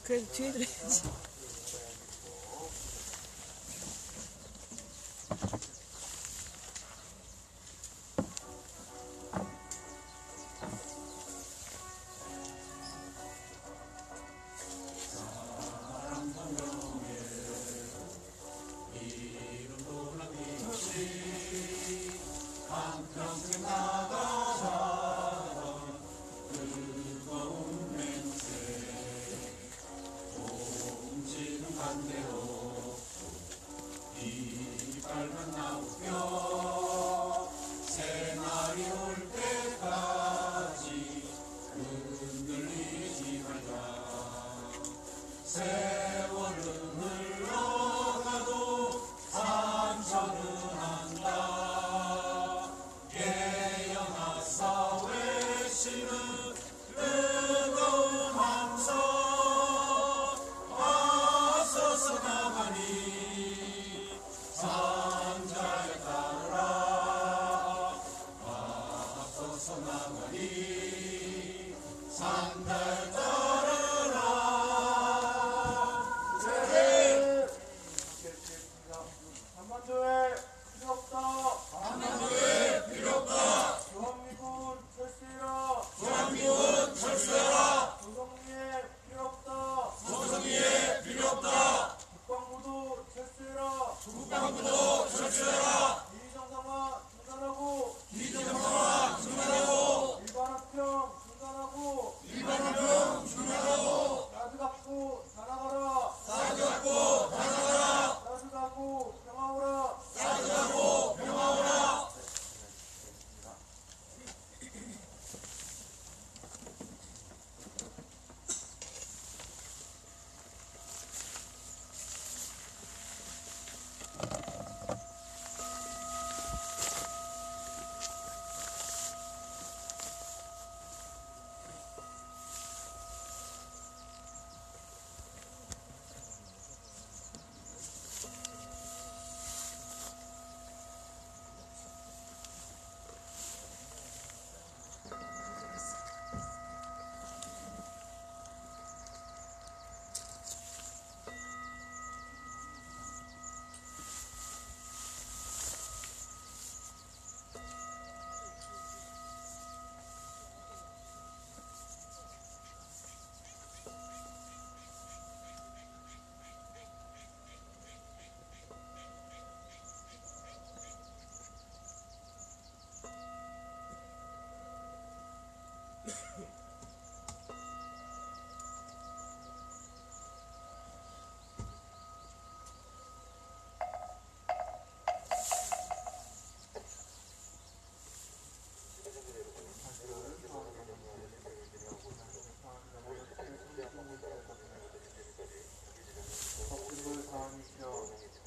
그래도 뒤에 들어야지.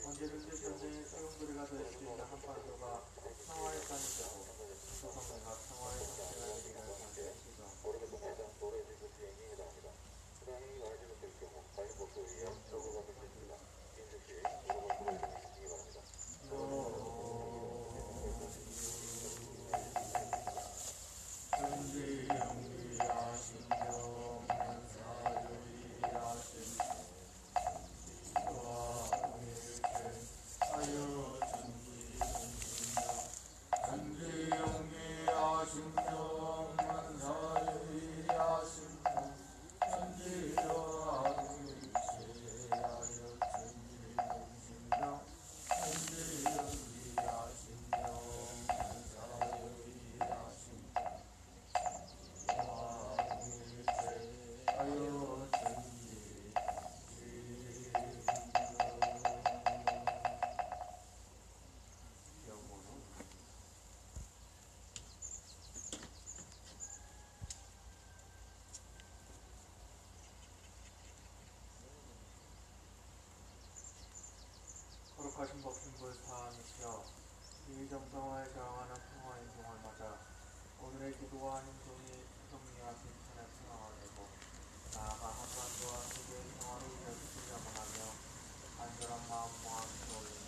언제든지 전쟁의 소용돌이가 될 수 있는 한반도가 평화의 산이고 조선민과 평화의 상태가 되기를 바라시죠. 거룩하신 법신불 사함이시여, 이 정성을 저항하는 평화 인종을 맞아 오늘의 기도와 행동이 조성리와 빈천의 평화가 되고 나아가 한반도와 세계의 평화를 이어지기를 원하며 안전한 마음 모함을 올리니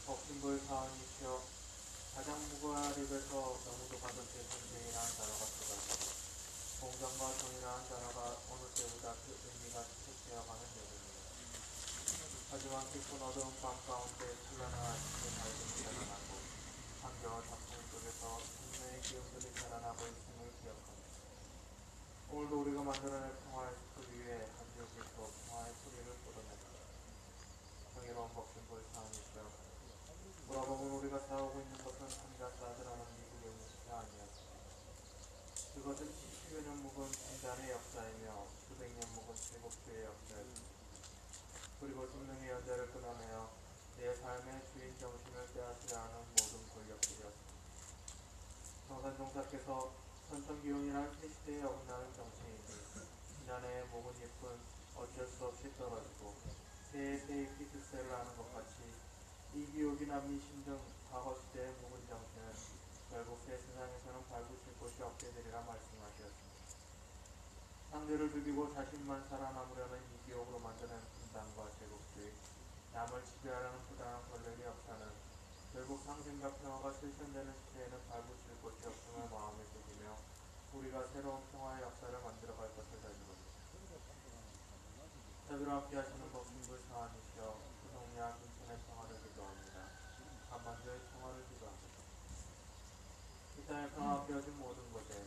법신불 사함이시여, 가장 무고한 입에서 너무도 가볍게 전쟁이라는 단어가 쏟아지고 공정과 정의를 이러한 단어가 어느 때보다 그 의미가 퇴색되어가는 여름이다. 하지만 깊은 어두운 밤 가운데 찬란한 아침의 밝은 기가 나고 한겨울 작품 속에서 생명의 기운들이 자라나고 있음을 기억한다. 오늘도 우리가 만들어낼 평화의 숲을 위해 한 지역에서 평화의 소리를 쏟아낸다. 정의로운 법준부의 사안이시여, 돌아보면 우리가 살아오고 있는 것은 한가 싸늘하는 미국의 문제가 아니었다. 그것은 70여 년 묵은 분단의 역사이며 수백 년 묵은 제국주의 역사였다. 그리고 생명의 연대를 끊어내어 내 삶의 주인 정신을 빼앗으려 하는 모든 권력들이었다. 정산종사께서 선천기운이란 새 시대에 어긋나는 정치인이 지난해에 묵은 잎은 어쩔 수 없이 떨어지고 새해 새잎이 득세를 하는 것 같이 이기옥이나 미신 등 과거 시대의 묵은 정신은 결국 새 세상에서는 밟으실 곳이 없게 되리라 말씀하셨습니다. 상대를 죽이고 자신만 살아남으려는 이기옥으로 만드는 분단과 제국주의, 남을 지배하려는 부당한 권력이 없다는 결국 상생과 평화가 실현되는 시대에는 밟으실 곳이 없음을 마음에 새기며 우리가 새로운 평화의 역사를 만들어갈 것을 다짐합니다. 자비로 함께 하시는 법중부의 사안이시여, 그 동네와 근천의 평화를 기도합니다. 한반도의 평화를 기도합니다. 이 땅에 평화가 깨어진 모든 곳에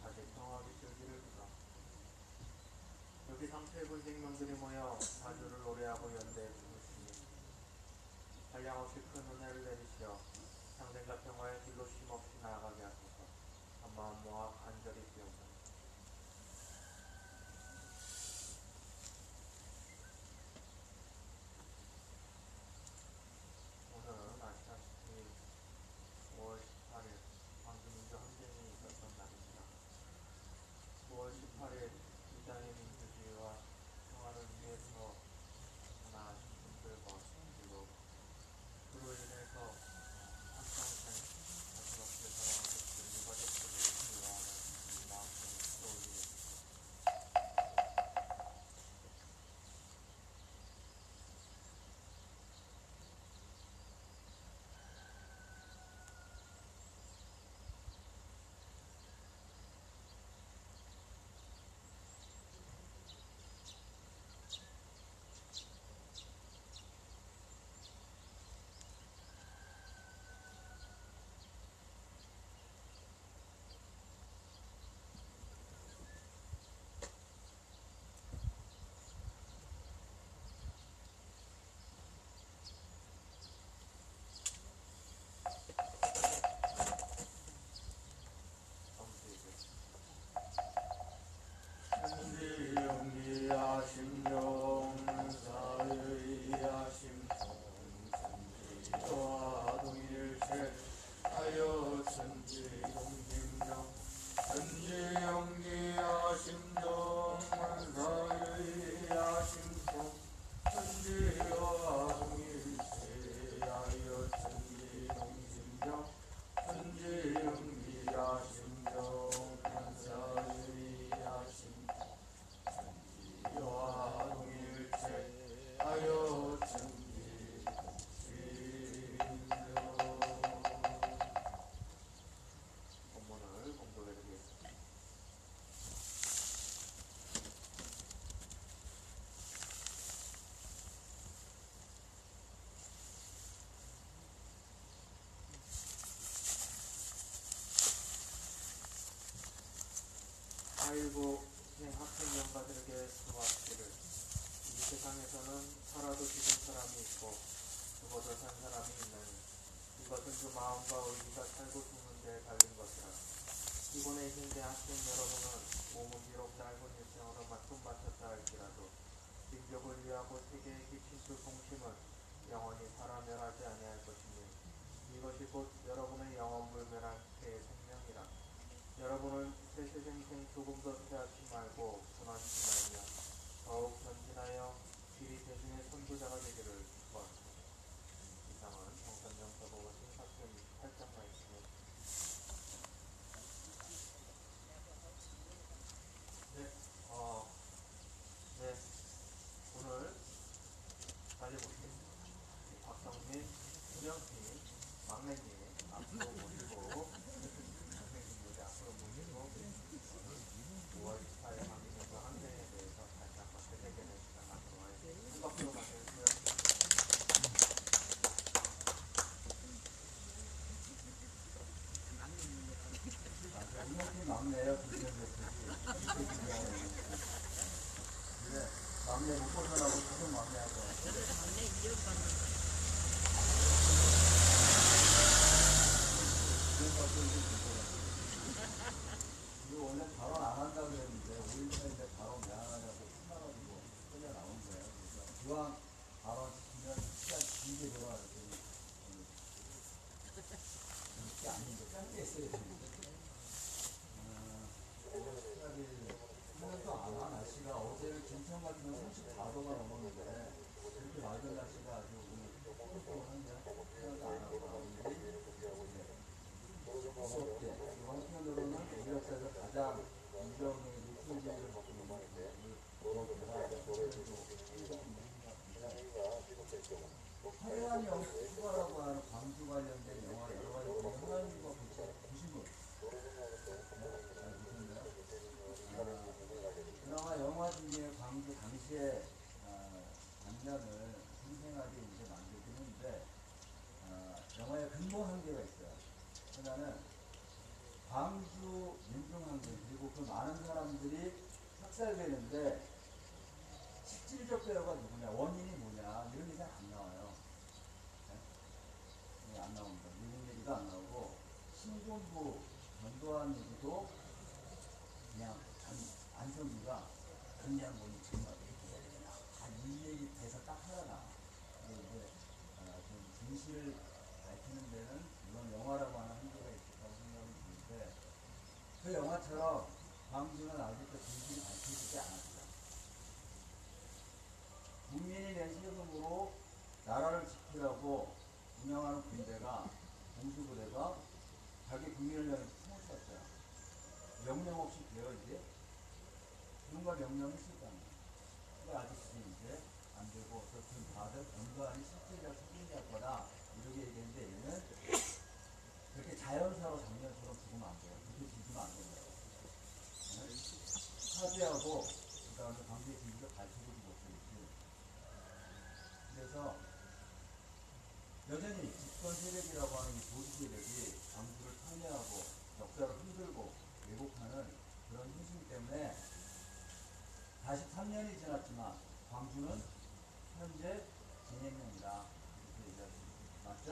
다시 평화가 깃들기를 기도합니다. 여기 상처 입은 생명들이 모여 자주를 노래하고 연대해 주무시니 한량없이 큰 은혜를 내리시어 상생과 평화의 길로 쉼없이 나아가게 하소서. 한 마음 모아 간절히 기도합니다. 오늘은 아시다시피 5월 18일 광주민주 항쟁이 있었던 날입니다. 5월 18일 이 땅의 민주주의와 평화를 위해서 하나하신 분들과 그리고 그로 인해서 한평생 가슴없이 살아온 것들 유가족들을 위로하는 마음을 떠올리겠습니다. 아이고 학생연가들에게 수고하시기를. 이 세상에서는 살아도 죽은 사람이 있고 죽어도 산 사람이 있나니 이것은 그 마음과 의지가 살고 죽는 데에 달린 것이라. 이번에 힘대 학생 여러분은 몸은 비록 짧은 일생으로 맡았다 할지라도 민족을 위하고 세계에 끼친 그 공심은 영원히 살아 멸하지 아니할 것이니 이것이 곧 여러분의 영원 불멸한 새 생명이라. 여러분은 세세생생 조금 더 패하지 말고 분하지 말며 더욱 전진하여 길이 대중의 선도자가 되기를 축복합니다. 이상은 정선영 서보고신 4편 28장 말씀입니다. 막내 못 벗어나고 계속 막내하고. 막내 이어받는 이거 원래 발언 안 한다고 그랬는데 5일차인데 발언 왜 안 하냐고 혼나가지고 끌려 나온 거예요. 그래서 기왕 발언 시키면 시간 길게 들어와 그랬더니 이렇게 아닌데 짧게 했어야 되는데 하나도 안 와. 날씨가 어제는 김천 같은 건 34도가 넘었는데 그렇게 맑은 날씨가 아주 오늘 한데 하나도 안 하고 무섭게 한편으로는 우리 역사에서 가장 이병의 노출지를 갖고 있는 화려한 영화라고 하는 광주 관련된 영화 여러 가지 화려한 거 보신 분? 잘 보셨나요? 그나마 영화 중에 광주 당시의 장면을 생생하게 이제 만들긴 했는데 영화에 근본 한계가 있어요. 하나는 광주 민중항쟁 그리고 그 많은 사람들이 학살되는데 실질적 배우가 누구냐, 원인이 뭐냐 이런 게 잘 안 나와요. 네? 안 나옵니다. 미국 얘기도 안 나오고 신군부 전두환 얘기도 그냥 안성기가 그냥 뭐니 정말 이 얘기 대사 딱 하나 나와. 근데 좀 진실을 밝히는 데는 물론 영화라고 하는 한계가 있다고 생각이 드는데 그 영화처럼 광주는 아직도 진실이 밝혀지지 않았어요. 국민이 낸 세금으로 나라를 지키려고 운영하는 군대가 공수부대가 자기 국민을 위해 총을 쐈어요. 명령 없이 되어 이제 누군가 명령이 있었다는 거예요. 아직도 이제 안 되고 어떻든 다들 전두환이 실질적 책임질 거다 이렇게 얘기했는데 얘는 그렇게 자연사로 작년처럼 죽으면 안 돼요. 그렇게 죽으면 안 된다고. 사죄하고 그 다음에 관계 진실을 밝히고도 못했지. 그래서 여전히 집권 세력이라고 하는 이 보수 세력이 광주를 탄압하고 역사를 흔들고 왜곡하는 그런 현실 때문에 43년이 지났지만 광주는 현재 진행형이다. 이렇게 얘기할 수 있습니다. 맞죠?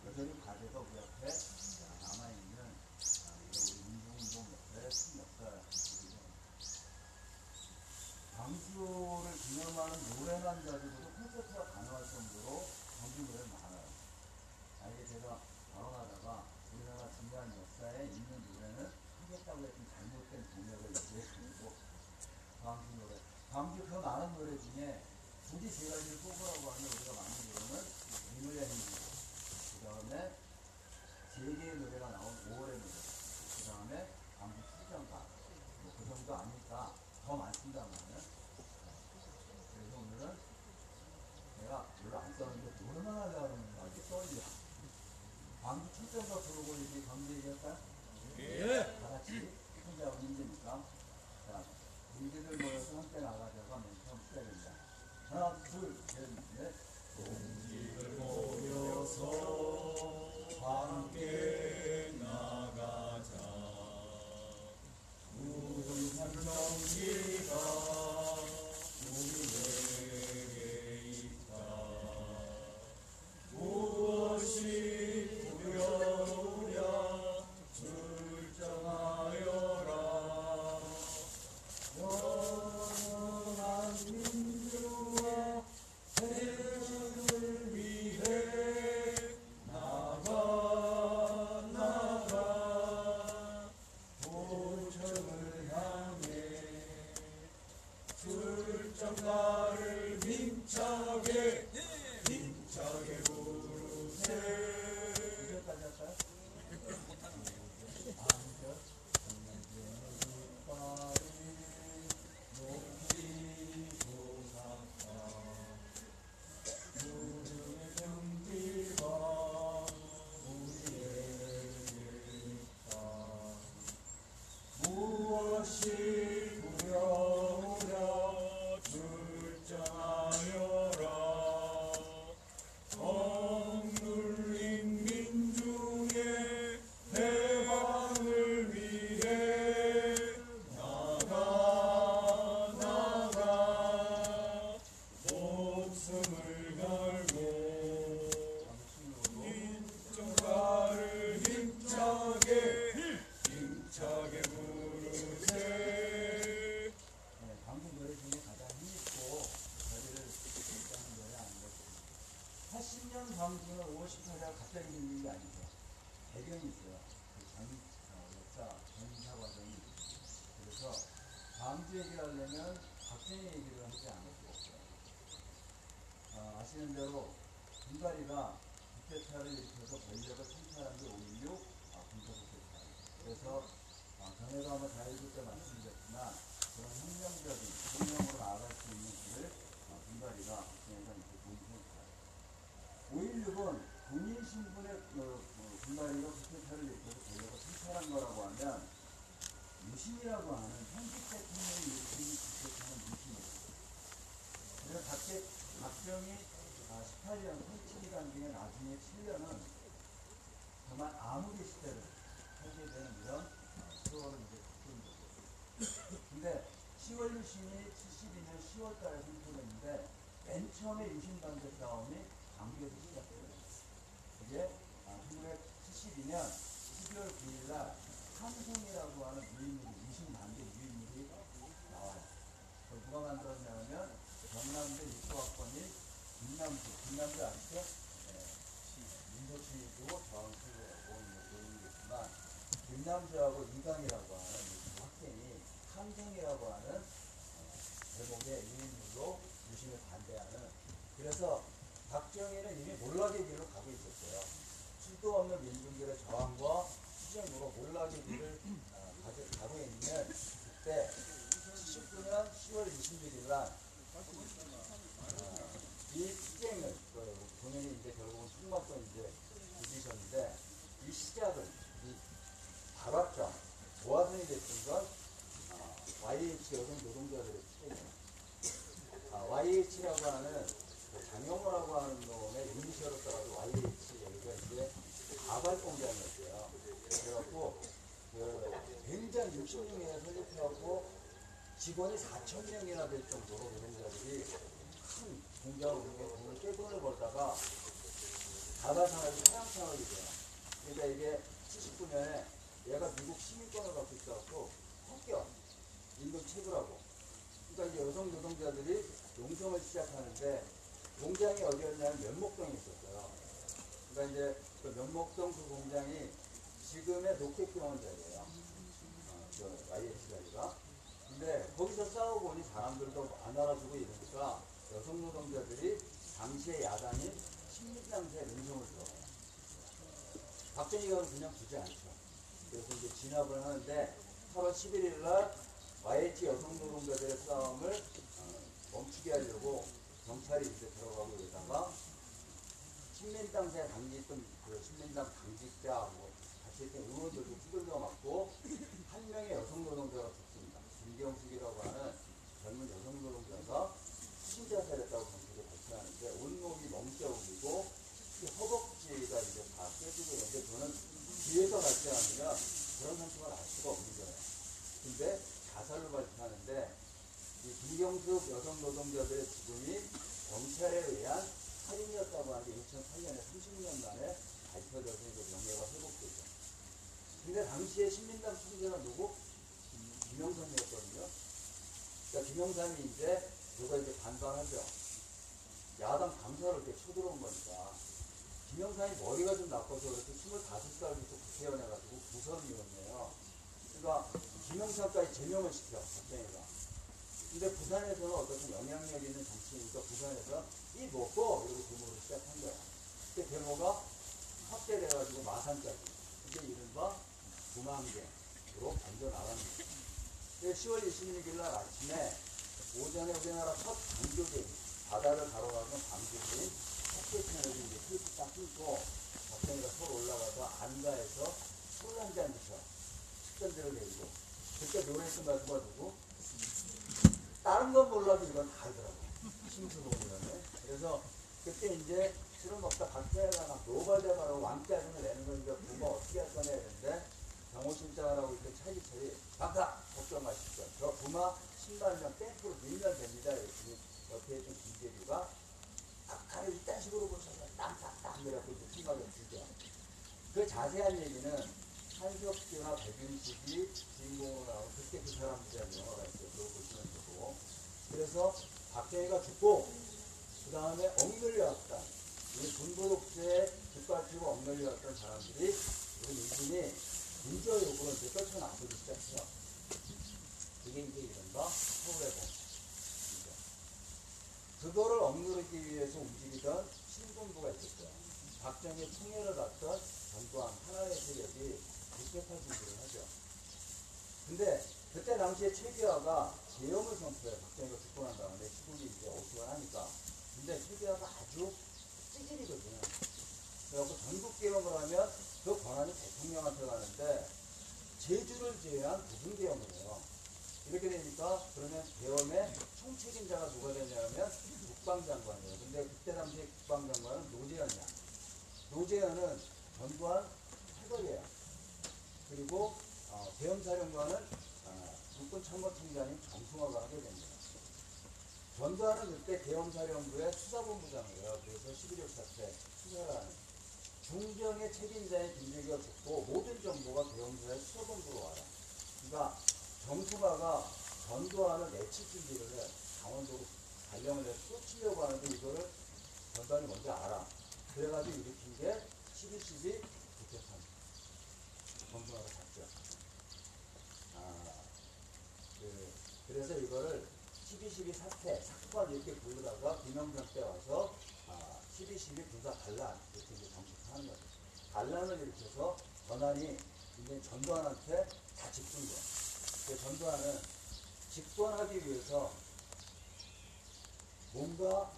여전히 과제가 우리 앞에 남아있는 우리 민중운동 역사의 큰 역사이죠. 광주를 기념하는 노래만 가지고도 콘서트가 가능할 정도로 광주 노래가 많아요. 이게 제가 발언하다가 우리나라 중요한 역사에 있는 노래는 하겠다고 했던 잘못된 동력을 얘기해주고 광주 노래. 광주 그 많은 노래 중에 굳이 세 가지를 뽑으라고 하면 우리가 많은 노래는 민우의 행진곡, 그 다음에 세 개의 노래가 나온 5월의 노래, 그 다음에 광주 출전가, 그 정도 아니까 더 많습니다 말이에요. 그래서 오늘은 내가 별로 안 썼는데 노래만 하려고 하는 거 아직 떨려. 광주 출전가 부르고 이제 광주 얘기할까요? 예. 다 같이 혼자 하면 힘드니까. 자, 우리들 모여서 함께 나가자고 하면 처음 시작입니다. 하나, 둘, 셋, 넷. 우리들 모여서 함께 나가자. 우리 산정기가 우리에게 있다. 무엇이 두려우랴 결정하여라. 영원한 민주와 대전을 위해 나가 도청을 향해 출정가를 힘차게 부르세. 이제까지 할까요? 무엇이 두려우랴 출정하여라. 광주 얘기를 하려면 박정희 얘기를 하지 않을 수 없어요. 아시는 대로 군다리가 쿠데타를 일으켜서 권력을 창탈한 게 5.16 군사 쿠데타. 그래서 전에도 한번 자유주 때 말씀드렸지만 그런 혁명적인 혁명으로 나아갈 수 있는 길을 군다리가 박정희가 이렇게 공수했어요. 5.16은 군인 신분의 군다리가 쿠데타를 일으켜서 권력을 창탈한 거라고 하면 유신이라고 하는 현직 대통령이 일으킨 쿠데타는 유신이에요. 그래서 박정희 18년 통치기간 중에 나중에 7년은 정말 암흑의 시대를 살게 되는 이런 세월을 이제 겪은 거죠. 근데 10월 유신이 72년 10월 달에 선포됐는데 맨 처음에 유신반대 싸움이 광주에서 시작돼요. 이게 1972년 12월 9일 날 삼성이라고 하는 유신 반대 유인물이 나와요. 그걸 누가 만들었냐면 경남대 육부학번인 김남주 아시죠? 민소치고 저항수로 온 모임이겠지만 김남주하고 이강이라고 하는 두 학생이 삼성이라고 하는 제목의 유인물로 유신을 반대하는, 그래서 박정희는 이미 몰락의 길로 가고 있었어요. 수도 없는 민중들의 저항과 투쟁으로 몰락의 길을 가고 있는 그때 79년 10월 26일 날 이 투쟁을 본인이 이제 결국은 총막도 이제 이기셨는데 이 시작을 이 발화점 모아선이 됐던 건 YH 여성 노동자들의 투쟁이에요. YH라고 하는 장영호라고 하는 놈의 이니셜을 따라서 YH 여기가 이제 가발 공장이었어요. 그래갖고 굉장히 60명에 설립해갖고 직원이 4,000명이나 될 정도로 노동자들이 큰 공장을 돈을 떼돈을 벌다가 가발산업이 사양산업이 돼요. 그러니까 이게 79년에 얘가 미국 시민권을 갖고 있어갖고 합격 임금 체불하고, 그러니까 이제 여성 노동자들이 농성을 시작하는데 공장이 어디였냐면 면목동에 있었어요. 그러니까 이제 그 면목동 그 공장이 지금의 녹색병원 자리예요. YH 자리가. 근데 거기서 싸워보니 사람들도 안 알아주고 이러니까 여성 노동자들이 당시의 야당인 신민당사에 농성을 들어가요. 박정희가 그냥 두지 않죠. 그래서 이제 진압을 하는데 8월 11일 날 YH 여성 노동자들의 싸움을 멈추게 하려고 경찰이 이제 들어가고 이러다가 신민당사에 당기했던 그 신민당 당직자 같이 있던 의원들도 두들겨 맞고 한 명의 여성 노동자가 죽습니다. 김경숙이라고 하는 젊은 여성 노동자가 수신자살했다고 경찰이 발표하는데 온몸이 멍자국이고 허벅지가 이제 다 깨지고 있는데 저는 뒤에서 발표하느냐 그런 상처가 날 수가 없는 거예요. 근데 자살로 발표하는데 이 김경숙 여성 노동자들의 죽음이 경찰에 의한 살인이었다고 하는데 2008년에 30년 만에 발표돼서 이제 명예가 회복되죠. 근데 당시에 신민당 총재가 누구? 김영삼이었거든요. 그러니까 김영삼이 이제 누가 이제 반발하죠. 야당 감사를 이렇게 쳐들어온 거니까. 김영삼이 머리가 좀 나빠서 그래서 25살부터 국회의원 해가지고 부선의원이에요. 그러니까 김영삼까지 제명을 시켜, 박정희가. 근데 부산에서는 어떤 영향력 있는 정치인이니까 부산에서 이 먹고 이러고 데모를 시작한 거야. 그때 데모가 확대돼가지고 마산까지. 이게 이른바 구망대로 먼저 나가는 거예요. 10월 26일 날 아침에 오전에 우리나라 첫 강조기 바다를 가로가는 강조기인 햇빛편에서 이제 햇빛 딱 끊고 박정희가 서로 올라가서 안가에서 술 한잔 드셔 식전들을 내리고 그때 노래했던 가수가 누구? 다른 건 몰라도 이건 다 알더라고. 심수봉이라네. 그래서 그때 이제 술을 먹다 박정희가 막 노발대발하고 왕짜증을 내는 거니까 부모 어떻게 할 거냐 했는데 경호실장하고 이렇게 차기차기 박사 걱정 마십시오. 저 부마 10만 명 땡크로 밀면 됩니다. 이랬더니 옆에 있던 김재규가 아까를 이딴 식으로 보셔서 땅땅땅 그래갖고 이제 생각을 주죠. 그 자세한 얘기는 한석규나 백윤식이 주인공으로 나오는 그때 그 사람들이라는 영화가 있어요. 그거 보시면 되고. 그래서 박정희가 죽고 그 다음에 억눌려왔다. 우리 군부독재에 뒷받치고 억눌려왔던 사람들이 우리 민중이 민주화 요구를 이제 떨쳐나서기 시작해요. 이게 이제 이른바 서울의 봄이죠. 그거를 억누르기 위해서 움직이던 신군부가 있었어요. 박정희 총애를 받던 전두환 하나의 세력이 국회판 준비를 하죠. 근데 그때 당시에 최규하가 계엄을 선포해요. 박정희가 죽고 난 다음에 시국이 이제 어수선하니까. 근데 최규하가 아주 찌질이거든요. 그래서 전국 계엄을 하면 그 권한이 대통령한테 가는데 제주를 제외한 부분 계엄을 해요. 이렇게 되니까 그러면 계엄의 총책임자가 누가 되냐면 국방장관이에요. 근데 그때 당시에 국방장관은 노재현이야. 노재현은 전두환 패거리예요. 그리고 계엄사령관은 육군참모총장인 정승화가 하게 됩니다. 전두환은 그때 계엄사령부의 수사본부장이에요. 그래서 11.6 사태 수사를 하는 중정의 책임자인 김재규가 죽고 모든 정보가 계엄사의 수사본부로 와요. 그러니까 정승화가 전두환을 내칠 준비를 해. 강원도로 발령을 해서 쫓으려고 하는데 이거를 전두환이 먼저 알아. 그래가지고 일으킨 게 12.12 국회판. 정승화가 잡죠. 그래서 이거를 12.12 사태, 사건 이렇게 부르다가 김영삼 때 와서 12.12 군사 반란 이렇게 이제 정식하는 거죠. 반란을 일으켜서 전환이 이제 전두환한테 다 집중돼요. 그래서 전두환은 집권하기 위해서 뭔가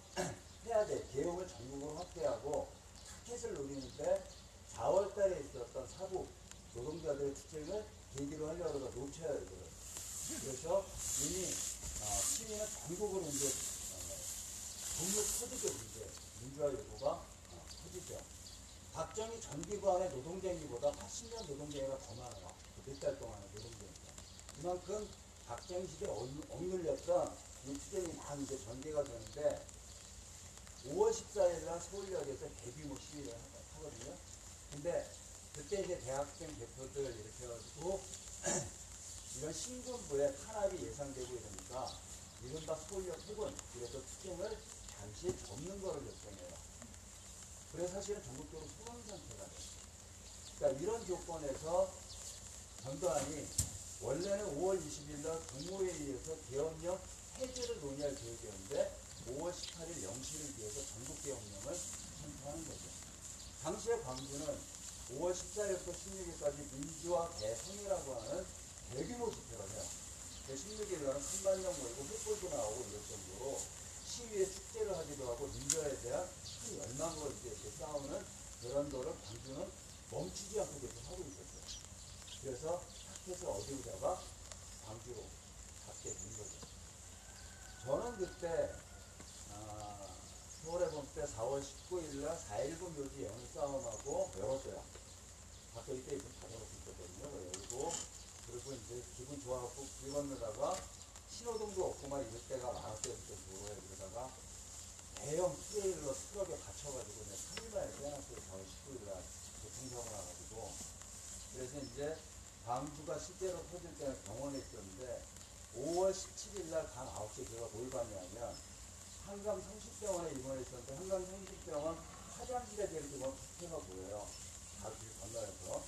해야 돼. 계엄을 전국으로 확대하고 타켓을 노리는데 4월 달에 있었던 사북 노동자들의 투쟁을 계기로 하려고 하다가 놓쳐요, 이거를. 그래서 이미 시위는 전국으로 이제 분노 터지죠, 이제 민주화 요구가 터지죠. 박정희 전기관의 노동쟁이보다 80년 노동쟁이가 더 많아요. 몇 달 동안의 노동쟁이가. 그만큼 박정희 시대에 억눌렸던 이 투쟁이 막 이제 전개가 되는데 5월 14일 날 서울역에서 대규모 시위를 하거든요. 근데 그때 이제 대학생 대표들 이렇게 해가지고 이런 신군부의 탄압이 예상되고 이러니까 이른바 서울역 해군 그래서 투쟁을 잠시 접는 거를 결정해요. 그래서 사실은 전국적으로 소강 상태가 돼요. 그러니까 이런 조건에서 전두환이 원래는 5월 20일 날 국무회의에서 계엄령 해제를 논의할 계획이었는데 5월 18일 0시를 기해서 전국계엄령을 선포하는 거죠. 당시에 광주는 5월 14일부터 16일까지 민주화 대성이라고 하는 대규모 집회를 해요. 16일 날은 3만 명 모이고 횃불도 나오고 이럴 정도로 시위에 축제를 하기도 하고 민주화에 대한 큰 열망을 이렇게 싸우는 그런 거를 광주는 멈추지 않고 계속 하고 있었어요. 그래서 타켓을 어디로 잡아? 광주로 잡게 된 거죠. 저는 그때 서울에 본 때 4월 19일 날 4.19 묘지 영웅 싸움하고 외웠어요. 밖에 때 이분 닫아놓고 있었거든요. 열고 그리고 이제 기분 좋아갖고 길 건너다가 신호등도 없고 막 이럴 때가 많았어요. 그때 도로에. 그러다가 대형 트레일러 트럭에 갇혀가지고 내가 3일 만에 빼놨어요. 4월 19일 날 교통사고 나가지고. 그래서 이제 광주가 실제로 터질 때는 병원에 있었는데 5월 17일 날 밤 9시에 제가 뭘 봤냐면 한강 성심병원에 입원해 있었는데 한강 성심병원 화장실에 이렇게 보면 부채가 보여요. 바로 길 건너에서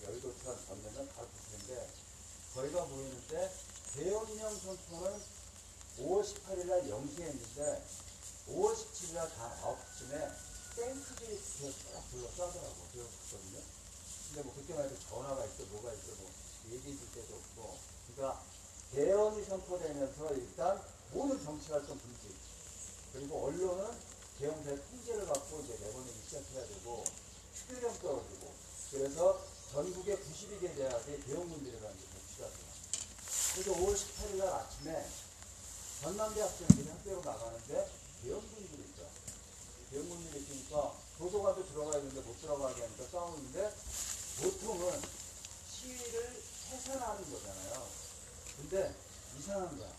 여의도천 건너면 바로 부채인데 거기가 보이는데 계엄령 선포는 5월 18일 날 0시에 했는데 5월 17일 날 밤 9시쯤에 탱크들이 쭉 둘러싸더라고요. 그래서 갔거든요. 근데 뭐 그때만 해도 전화가 있어 뭐가 있어 뭐 얘기해 줄 때도 없고 그러니까 계엄이 선포되면서 일단 모든 정치활동 금지 그리고 언론은 계엄사의 통제를 받고 이제 내보내기 시작해야 되고 수요령 떨어지고 그래서 전국의 92개 대학의 계엄군들이라는 게 배치가 돼요. 그래서 5월 18일 날 아침에 전남대 학생들이 학교로 나가는데 계엄군들이 있어요. 계엄군들이 있으니까 도서관도 들어가야 되는데 못 들어가게 하니까 싸우는데 보통은 시위를 해산하는 거잖아요. 근데 이상한 거야.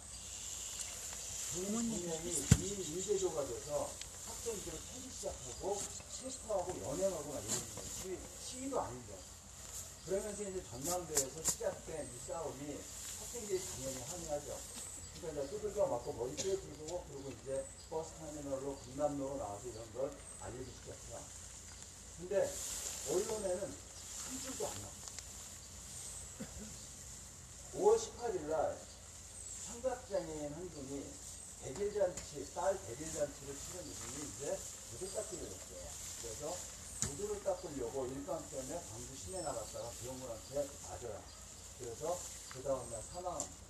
분명히 2인 인재조가 돼서 학생들을 패기 시작하고 체포하고 연행하고 막 이러는 거예요. 시위도 아닌데. 그러면서 이제 전남대에서 시작된 이 싸움이 학생들이 당연히 항의하죠. 그러니까 이제 두들겨 맞고 머리 꿰뚫고 그리고 이제 버스 터미널로 강남로로 나와서 이런 걸 알리기 시작해요. 근데 언론에는 한 줄도 안 나왔어요. 5월 18일 날 청각장애인 한 분이 백일잔치, 딸 백일잔치를 치른 분이 이제 구두 닦기로 했어요. 그래서 구두를 닦으려고 일감 때문에 광주 시내 나갔다가 병원한테 맞아요. 그래서 그 다음날 사망합니다.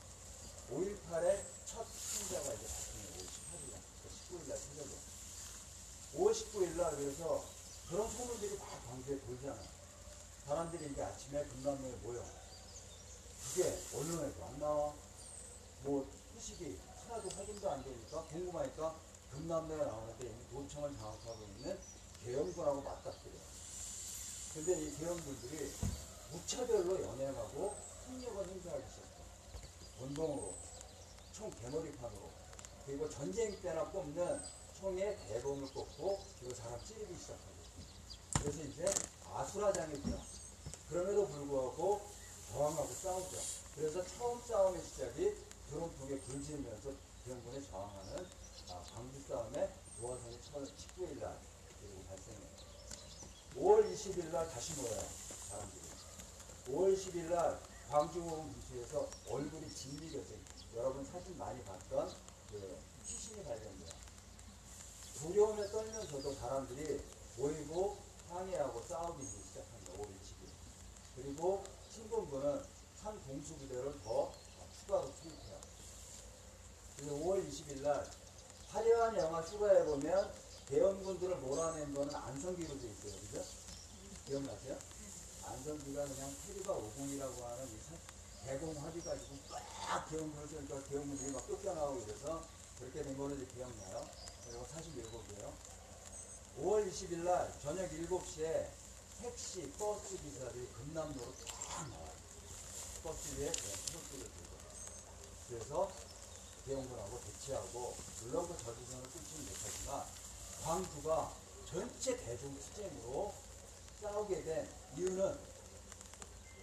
5.18에 첫 승자가 이제 발생해요. 58일날, 19일날 새벽에. 5월 19일날 그래서 그런 소문들이 막 광주에 돌잖아요. 사람들이 이제 아침에 금남로에 모여. 그게 언론에도 안 나와. 뭐 소식이 하나도 확인도 안 되니까 궁금하니까 금남로에 나오는데 이미 도청을 장악하고 있는 계엄군하고 맞닥뜨려요. 근데 이 계엄군들이 무차별로 연행하고 폭력을 행사하기 시작해요. 권동으로, 총 개머리판으로, 그리고 전쟁 때나 꼽는 총에 대검을 꽂고 그리고 사람 찌르기 시작하고. 그래서 이제 아수라장이구나. 그럼에도 불구하고 저항하고 싸우죠. 그래서 처음 싸움의 시작이 드론통에 불 지르면서 계엄군에 저항하는 광주 싸움에 도화선이 19일날 그리고 발생해요. 5월 20일날 다시 모여요. 사람들이. 5월 10일날 광주공원 근처에서 얼굴이 진미겨져 여러분 사진 많이 봤던 그 시신이 발견돼요. 두려움에 떨면서도 사람들이 모이고 항해하고 싸우기 시작합니다. 5월 20일. 그리고 신군부는 한 공수부대를 더 추가로 투입해요. 그래서 5월 20일날 화려한 영화 휴가에 보면 계엄군들을 몰아낸 거는 안성기로 돼 있어요. 그죠? 기억나세요? 안성기가 그냥 테리바 50이라고 하는 이 대공 화기 가지고 꽉 계엄군을 쓰니까 계엄군들이 막 쫓겨나오고 그래서 그렇게 된 거는 이제 기억나요. 그리고 47곡이에요. 5월 20일날 저녁 7시에 택시, 버스 기사들이 금남로로 쫙 나와요. 버스 위에 트로트를 들고. 그래서 계엄군하고 대치하고 물론 그 저지선을 뚫지는 못하지만 광주가 전체 대중투쟁으로 싸우게 된 이유는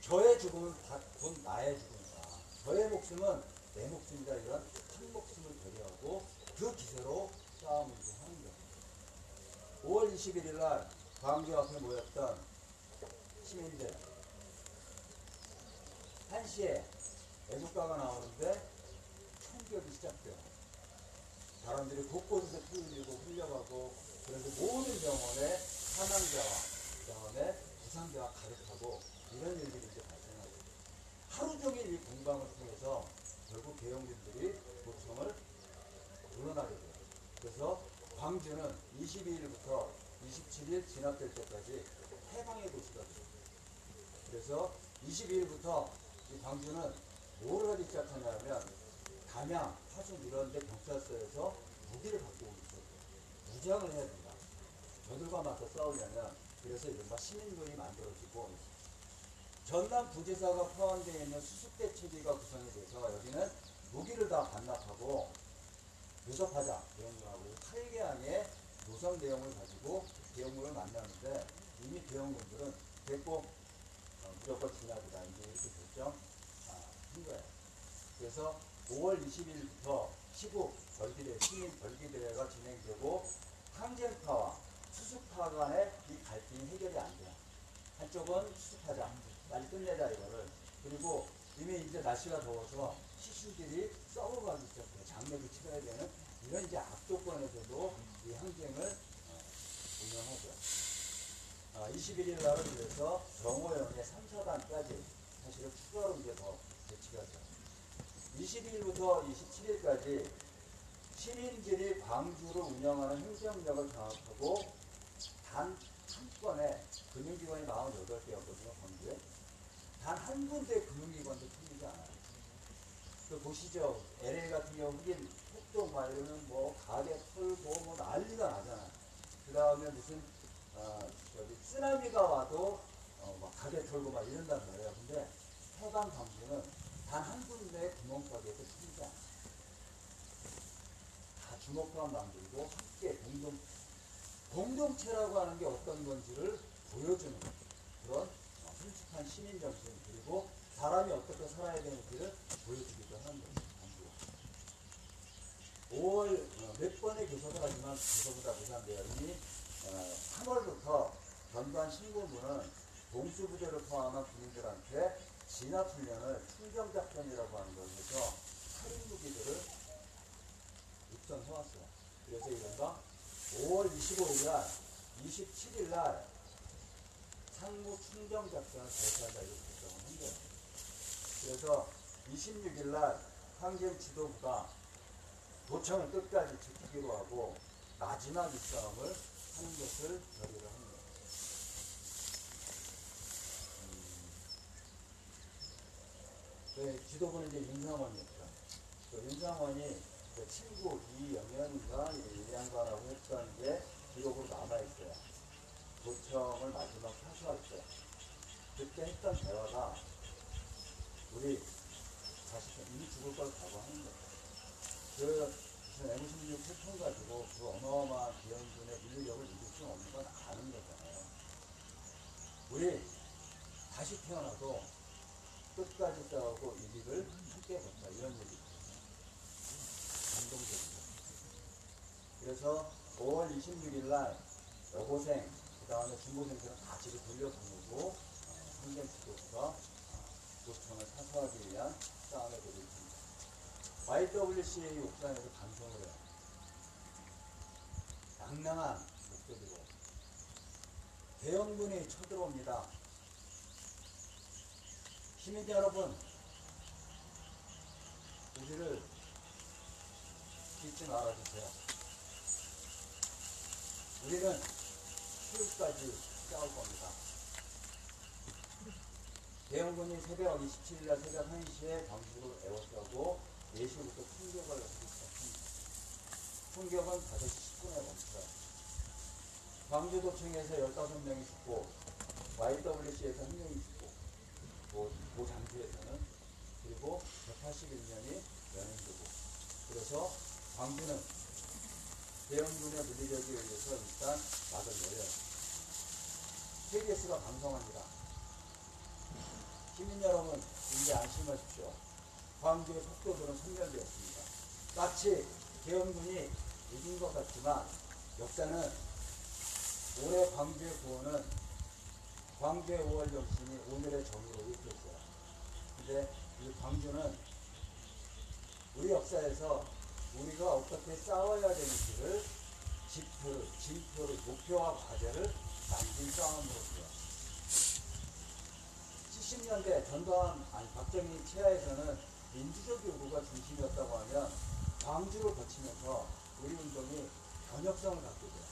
저의 죽음은 곧 나의 죽음이다. 저의 목숨은 내 목숨이다. 이런 한 목숨을 배려하고 그 기세로 싸움을 하는 거예요. 5월 21일날 광주 앞에 모였던 시민들 1시에 애국가가 나오는데 총격이 시작돼요. 사람들이 곳곳에서 피 흘리고 흘려가고 그래서 모든 병원에 사망자와 그다음에 부상자가 가득하고 이런 일들이 이제 발생하고 하루 종일 이 공방을 통해서 결국 계엄군들이 도청을 물러나게 돼요. 그래서 광주는 22일부터 27일 진압될 때까지 해방의 도시가 돼요. 그래서 22일부터 이 광주는 뭐를 하기 시작하냐면 담양, 파순 이런 데 경찰서에서 무기를 갖고 오기 시작해요. 무장을 해야 된다. 저들과 맞서 싸우려면 그래서 이른바 시민군이 만들어지고 전남 부지사가 포함되어 있는 수습대 체계가 구성이 돼서 여기는 무기를 다 반납하고 교섭하자 계엄군하고 8개항의 노선 내용을 가지고 계엄군을 만나는데 이미 계엄군들은 됐고 무조건 진압이다 이제 이렇게 결정한 거예요. 그래서 5월 20일부터 시국 벌기대 시민 벌기대회가 진행되고 항쟁파와 수습파 간의 이 갈등이 해결이 안 돼요. 한쪽은 수습하자 빨리 끝내자 이거를. 그리고 이미 이제 날씨가 더워서 시신들이 썩어가기 시작해요. 장례도 치러야 되는 이런 이제 악조건에서도 이 항쟁을 운영하죠. 21일 날은 그래서 정호영의 3, 4단까지 사실은 추가로 이제 더 배치가 돼요. 22일부터 27일까지 시민들이 광주를 운영하는 행정력을 장악하고 단 한 건에 금융기관이 48개였거든요. 광주에. 단 한 군데 금융기관도 풀리지 않아요. 그 보시죠. LA 같은 경우 흑인 폭동 바이러는 뭐 가게 털고 뭐 난리가 나잖아요. 그 다음에 무슨 쓰나미가 와도 막 가게 털고 막 이런단 말이에요. 근데 해방 광주는 단 한 군데의 구멍가게에서 풀리지 않아요. 다 주먹밥 만들고 함께 공동체라고 하는 게 어떤 건지를 보여주는 그런 솔직한 시민 정신 그리고 사람이 어떻게 살아야 되는지를 보여주기도 하는 거죠. 5월 몇 번의 교섭을 하지만 교섭보다 무산돼요. 이미 3월부터 전반 신군부는 동수부대를 포함한 군인들한테 진압훈련을 충정작전이라고 하는 걸 해서 살인 무기들을 육성해왔어요. 그래서 이른바 5월 25일 날, 27일 날 상무 충정 작전을 개시한다 이렇게 결정을 한 거예요. 그래서 26일 날 항쟁 지도부가 도청을 끝까지 지키기로 하고 마지막 입싸움을 하는 것을 결의를 한 거예요. 지도부는 이제 윤상원이었죠. 그 윤상원이 그 친구 이영현인가 이 양반하고 했던 게 기록으로 남아있어요. 도청을 마지막 사수할 때 그때 했던 대화가 우리 자식은 이미 죽을 걸 각오하는 거예요. 그 M16 폭풍 가지고 그 어마어마한 비연군의 물리력을 이길 수 없는 건 아는 거잖아요. 우리 다시 태어나도 끝까지 싸우고 이 길을 함께 걷자 이런 얘기죠. 감동적이죠. 그래서 5월 26일 날 여고생 그 다음에 중고생들은 다 집에 돌려보내고 항쟁 지도부가 도청을 사수하기 위한 싸움에 들어있습니다. YWCA 옥상에서 방송을 해요. 양랑한 목소리로 대형군이 쳐들어옵니다. 시민 여러분, 우리를 잊지 말아주세요. 우리는 수요일까지 싸울 겁니다. 대형군이 새벽 27일날 새벽 1시에 광주를 에워싸고 4시부터 총격을 하기 시작합니다. 총격은 5시 10분에 멈춰요. 광주도청에서 15명이 죽고 YWC에서 1명이 죽고 고 장주에서는 그리고 181명이 연행되고 그래서 광주는 대형군의 물리력에 의해서 일단 막을 내려요. KBS가 방송합니다. 시민 여러분, 이제 안심하십시오. 광주의 속도들은 선멸되었습니다. 마치 대형군이 이긴 것 같지만 역사는 올해 광주의 구호는 광주의 5월 정신이 오늘의 정의로 이렇게 있어요. 근데 이 광주는 우리 역사에서 우리가 어떻게 싸워야 되는지를 징표를 목표와 과제를 남긴 싸움으로서요. 70년대 박정희 치하에서는 민주적 요구가 중심이었다고 하면 광주를 거치면서 우리 운동이 변혁성을 갖게 돼요.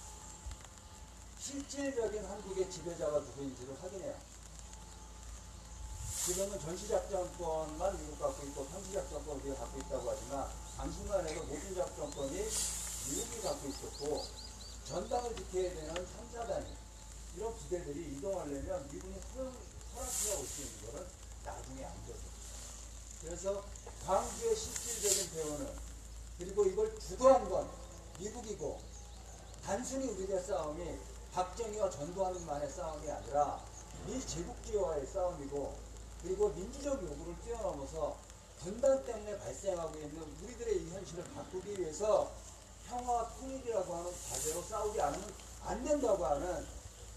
실질적인 한국의 지배자가 누구인지를 확인해요. 지금은 전시작전권만 미국 갖고 있고 평시작전권 우리가 갖고 있다고 하지만 당시만 해도 모든 작전권이 미국이 갖고 있었고 전당을 지켜야 되는 3사단이 이런 부대들이 이동하려면 미국이 허락해야 올 수 있는 거는 나중에 안 되죠. 그래서 광주의 실질적인 대우는 그리고 이걸 주도한 건 미국이고 단순히 우리의 싸움이 박정희와 전두환만의 싸움이 아니라 미 제국주의와의 싸움이고 그리고 민주적 요구를 뛰어넘어서 분단 때문에 발생하고 있는 우리들의 이 현실을 바꾸기 위해서 평화와 통일이라고 하는 과제로 싸우지 않으면 안 된다고 하는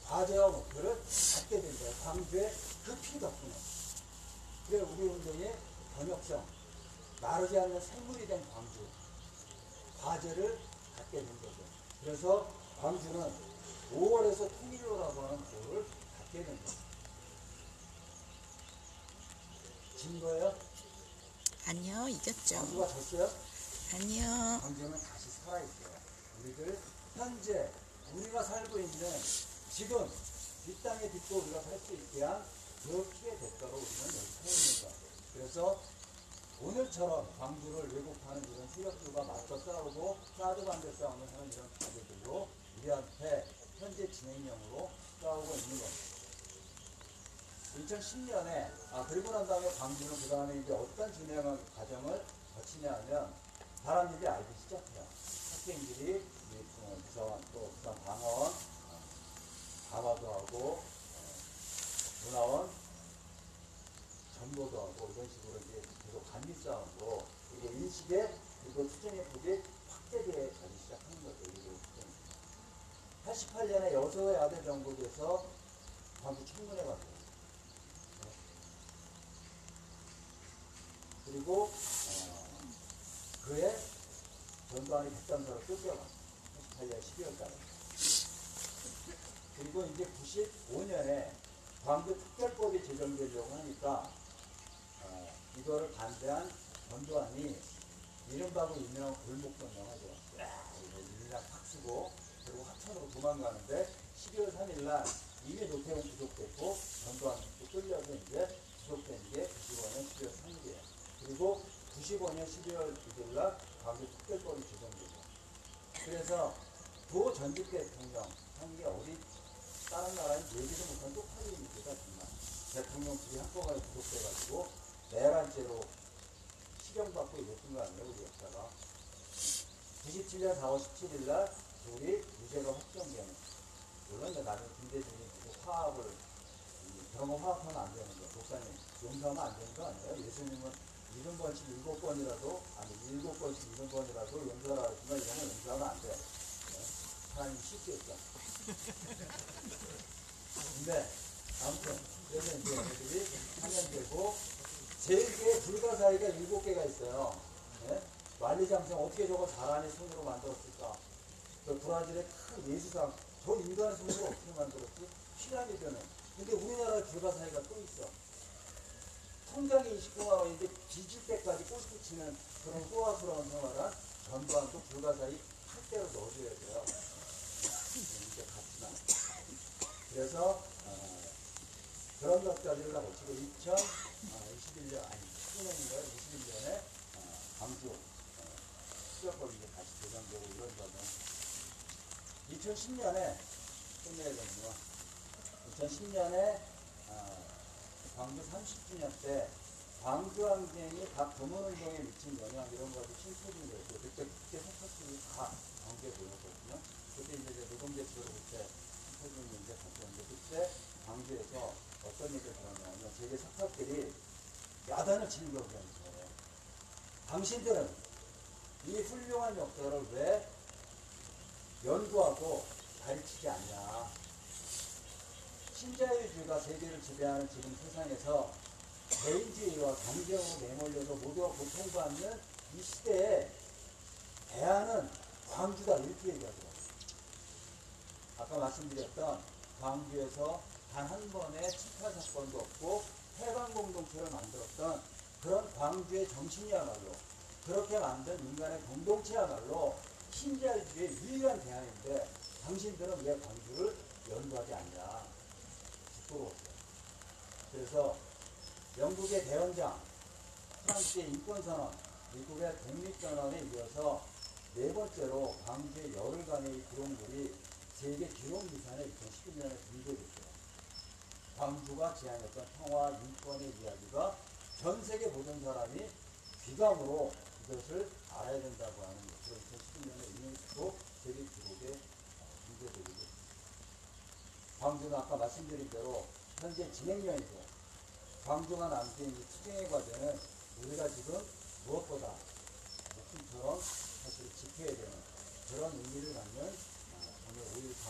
과제와 목표를 갖게 된 거예요. 광주의 그 피 덕분에. 그래 우리 운동의 변혁성, 마르지 않는 생물이 된 광주 과제를 갖게 된 거죠. 그래서 광주는 5월에서 통일로라고 하는 구호를 갖게 된 거예요. 진 거예요? 아니요, 이겼죠. 광주가 졌어요? 아니요. 광주는 다시 살아있어요. 우리들 현재 우리가 살고 있는 지금 이 땅에 딛고 우리가 살 수 있게 한 그 피해 대가로 우리는 여기 서 있는 거예요. 그래서 오늘처럼 광주를 왜곡하는 이런 세력들과 맞서 싸우고 사드 반대 싸움을 하는 이런 가게들로 우리한테 현재 진행형으로 싸우고 있는 겁니다. 2010년에 그리고 난 다음에 광주는 그 다음에 이제 어떤 진행한 과정을 거치냐 하면 사람들이 알기 시작해요. 학생들이 부산 또 부산 방언 강화도 하고 문화원 정보도 하고 이런 식으로 이제 계속 간기 싸움으로 그리고 인식에 그리고 수준의 폭이 확대되어 가기 시작하는 거죠. 88년에 여소의 아들 정국에서 광주 청문회 갔어요. 그리고 전두환이 백담사로 쫓겨갔어. 98년 12월달에. 그리고 이제 95년에 광주 특별법이 제정되려고 하니까 이거를 반대한 전두환이 이른바고 유명한 골목동령하죠. 일이랑 팍 쓰고 그리고 하천으로 도망가는데 12월 3일날 이미 노태웅 구속됐고 전두환도 끌려서 이제 구속된 게 95년 12월 3일이에요. 그리고 95년 12월 2일날 광주 특별법이 제정되죠. 그래서 도 전직 대통령 한 게 어디 다른 나라는 얘기도 못한 쪽팔림입니다. 정말 대통령들이 한꺼번에 구속돼가지고 내란죄로 실형받고 이랬던 거 아니에요, 우리 역사가. 97년 4월 17일날 둘이 무죄가 확정되는. 물론 나중에 김대중이 화합을 그런 거 화합하면 안 되는 거. 목사님 용서하면 안 되는 거 아니에요? 예수님은 70번씩 7번이라도 아니 7번씩 7번이라도 용서하라 했지만 이런 건 용서하면 안 돼. 네? 하나님 쉽게 했죠. 근데 아무튼 그래서 이제 얘네들이 하면되고 제게 불가사의가 7개가 있어요. 네? 만리장성 어떻게 저거 잘하니 손으로 만들었을까? 저 브라질의 큰 예수상 저 인간의 손으로 어떻게 만들었지? 피라미드는. 근데 우리나라에 불가사의가 또 있어. 통장이 29만 원인데 빚을 때까지 골프 치는 그런 호화스러운 생활한 전두환도 불가사의 할 대로 넣어줘야 돼요. 이게 같지만. 그래서 그런 것까지를 다 거치고 2021년 아니 19년인가요? 21년에 광주 특별법이 이제 다시 제정되고 이런 거는 2010년에 끝내야 되는구나. 2010년에 광주 30주년 때 광주항쟁이 각 도문운동에 미친 영향 이런 것이 심포진이 됐어요. 그때 속학들이 다 광주에 모였거든요. 그때 이제 노동대표로 그때 심포진이 이제 바뀌었는데 그때 광주에서 어떤 얘기를 들었냐면 제게 석학들이 야단을 치는 경우가 있어요. 당신들은 이 훌륭한 역사를 왜 연구하고 가르치지 않냐. 신자유주의가 세계를 지배하는 지금 세상에서 개인주의와 경쟁으로 내몰려서 모두가 고통받는 이 시대에 대안은 광주다 이렇게 얘기하더라고요. 아까 말씀드렸던 광주에서 단 한 번의 침파 사건도 없고 해방 공동체를 만들었던 그런 광주의 정신이야말로 그렇게 만든 인간의 공동체야말로 신자유주의의 유일한 대안인데 당신들은 왜 광주를 연구하지 않냐. 부끄러웠어요. 그래서 영국의 대헌장, 프랑스의 인권선언, 미국의 독립선언에 이어서 네 번째로 광주의 열흘간의 기록물이 세계 기록유산에 2011년에 등재됐어요. 광주가 지향했던 평화, 인권의 이야기가 전 세계 모든 사람이 귀감으로 이것을 알아야 된다고 하는 것으로 2011년에 유네스코 세계 기록에 등재되게 됐습니다. 광주는 아까 말씀드린 대로 현재 진행형이고 광주가 남긴 이 투쟁의 과제는 우리가 지금 무엇보다 목숨처럼 사실 지켜야 되는 그런 의미를 갖는 오늘 5.18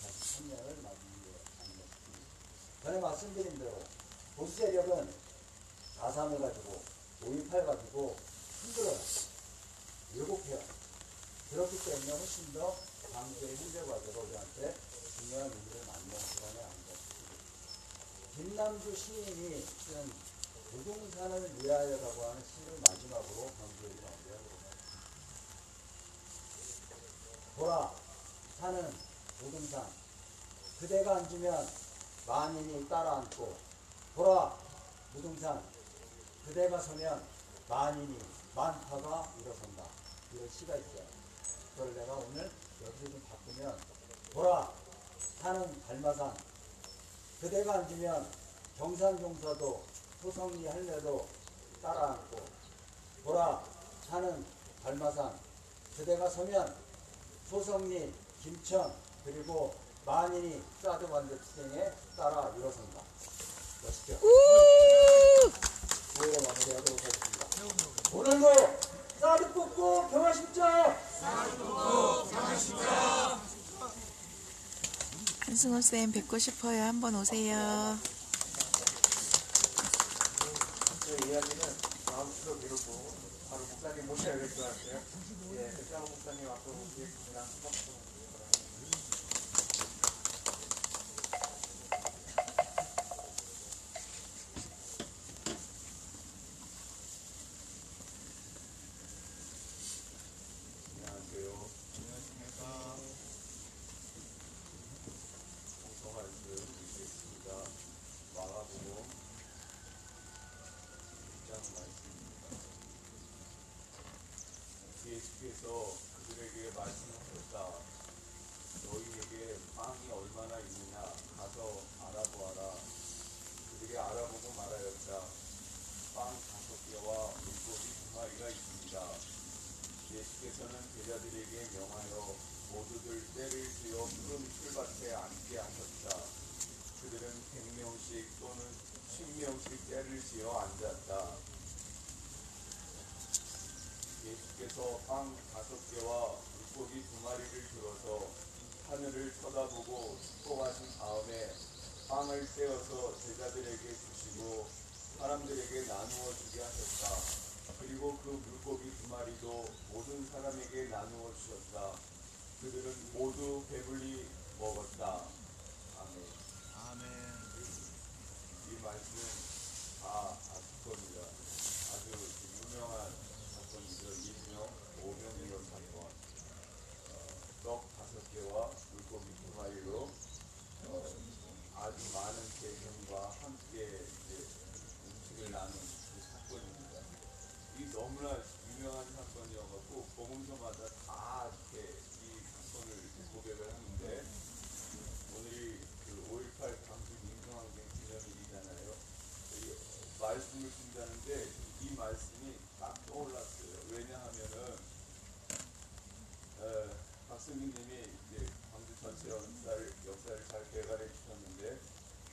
다시 3년을 맞는 게 아닌가 싶습니다. 전에 말씀드린 대로 보수 세력은 4.3 해가지고 5.18 가지고 흔들어요. 왜곡해요. 그렇기 때문에 훨씬 더 광주의 현재 과제가 우리한테 중요한 의미를 갖는 시간이 아닌가 싶습니다. 김남주 시인이 쓴 부동산을 위하여라고 하는 시를 마지막으로 광주에 나오고요. 보라, 산은 부동산. 그대가 앉으면 만인이 따라 앉고, 보라, 부동산. 그대가 서면 만인이, 만파가 일어선다. 이런 시가 있어요. 그걸 내가 오늘 여기서 좀 바꾸면, 보라, 산은 달마산. 그대가 앉으면 경산종사도 소성리 할매도 따라 앉고, 보라, 산은 달마산. 그대가 서면 소성리, 김천, 그리고 만인이 사드반대 투쟁에 따라 일어선다. 멋있죠? 오히려 마무리하도록 하겠습니다. 오늘도 사드 뽑고 평화심자! 사드 뽑고 평화심자! 한승호쌤 뵙고 싶어요. 한번 오세요. 제 이야기는 다음 주로 미루고 바로 목사님 모셔야 될 것 같아요. 예, 백장호 목사님 앞으로 모시겠습니다. 박수. 안녕하세요. 안녕하십니까. 성서말씀 읽겠습니다. 마가복음 6장 말씀입니다. 예수께서 그들에게 말씀하셨다. 너희에게 빵이 얼마나 있느냐 가서 알아보아라. 그들이 알아보고 말하였다. 빵 5개와 물고기 2마리가 있습니다. 예수께서는 제자들에게 명하여 모두들 때를 지어 푸른 풀밭에 앉게 하셨다. 그들은 100명씩 또는 10명씩 때를 지어 앉았다. 예수께서 빵 5개와 물고기 2마리를 들어서 하늘을 쳐다보고 축복하신 다음에 빵을 떼어서 제자들에게 주시고 사람들에게 나누어 주게 하셨다. 그리고 그 물고기 2마리도 모든 사람에게 나누어 주셨다. 그들은 모두 배불리 먹었다. 아멘. 이 말씀 다 사건이다. 아주 유명한 사건이죠. 일명 오병이어 사건. 떡 5개와 물고기 2마리로 아주 많은 대중과 함께 음식을 나눈 그 사건입니다. 이 너무나 유명한 사건이어갖고 복음서마다 다 이렇게 이 사건을 고백을 하는데 오늘이 그 5.18 광주 민주항쟁 기념일이잖아요. 이 말씀을 준다는데 이 말씀이 딱 떠올랐어요. 왜냐하면은 박승기님이 이제 광주 전체 역사를 잘 개발해 주셨는데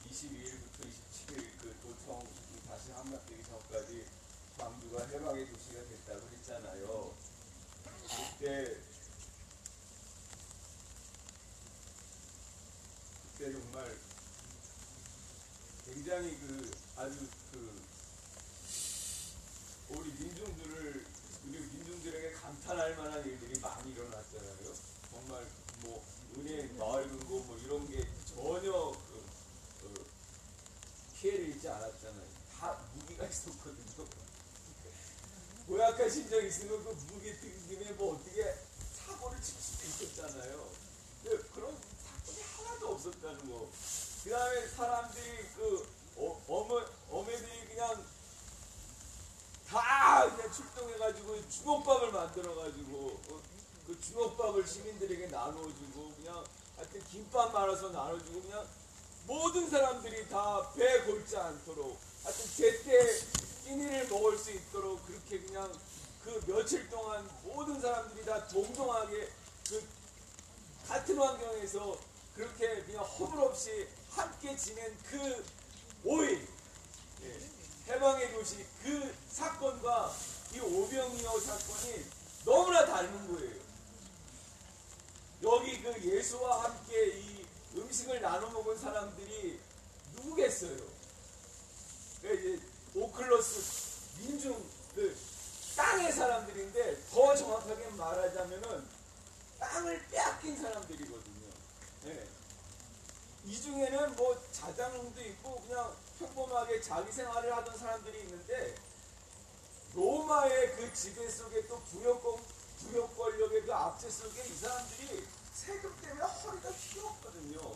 22일부터 27일 그 도청 다시 함락되기 전까지 광주가 해방의 도시가 됐다고 했잖아요. 그때 정말 굉장히 아주 우리 민중들에게 감탄할 만한 일들이 많이 일어났잖아요. 정말 뭐 은행 마을 금고 뭐 이런 게 전혀 피해를 입지 않았잖아요. 다 무기가 있었거든요. 고약하신 적 있으면 그 무기 등김에 뭐 어떻게 사고를 칠 수도 있었잖아요. 그런 사건이 하나도 없었다는 거. 그 다음에 사람들이 어머니들이 그냥 다 그냥 출동해가지고 주먹밥을 만들어가지고 그 주먹밥을 시민들에게 나눠주고 그냥 하여튼 김밥 말아서 나눠주고 그냥 모든 사람들이 다 배 골지 않도록 하여튼 제때 끼니를 먹을 수 있도록 그렇게 그냥 그 며칠 동안 모든 사람들이 다 동등하게 그 같은 환경에서 그렇게 그냥 허물 없이 함께 지낸 그 5일 해방의 도시 그 사건과 이 오병이어 사건이 너무나 닮은 거예요. 여기 그 예수와 함께 이 음식을 나눠 먹은 사람들이 누구겠어요? 이제 오클러스 민중 그 땅의 사람들인데 더 정확하게 말하자면은 땅을 빼앗긴 사람들이거든요. 네. 이 중에는 뭐 자장릉도 있고 그냥 평범하게 자기 생활을 하던 사람들이 있는데 로마의 그 지배 속에 또 부역 권력의 그 압제 속에 이 사람들이 세금 때문에 허리가 휘었거든요.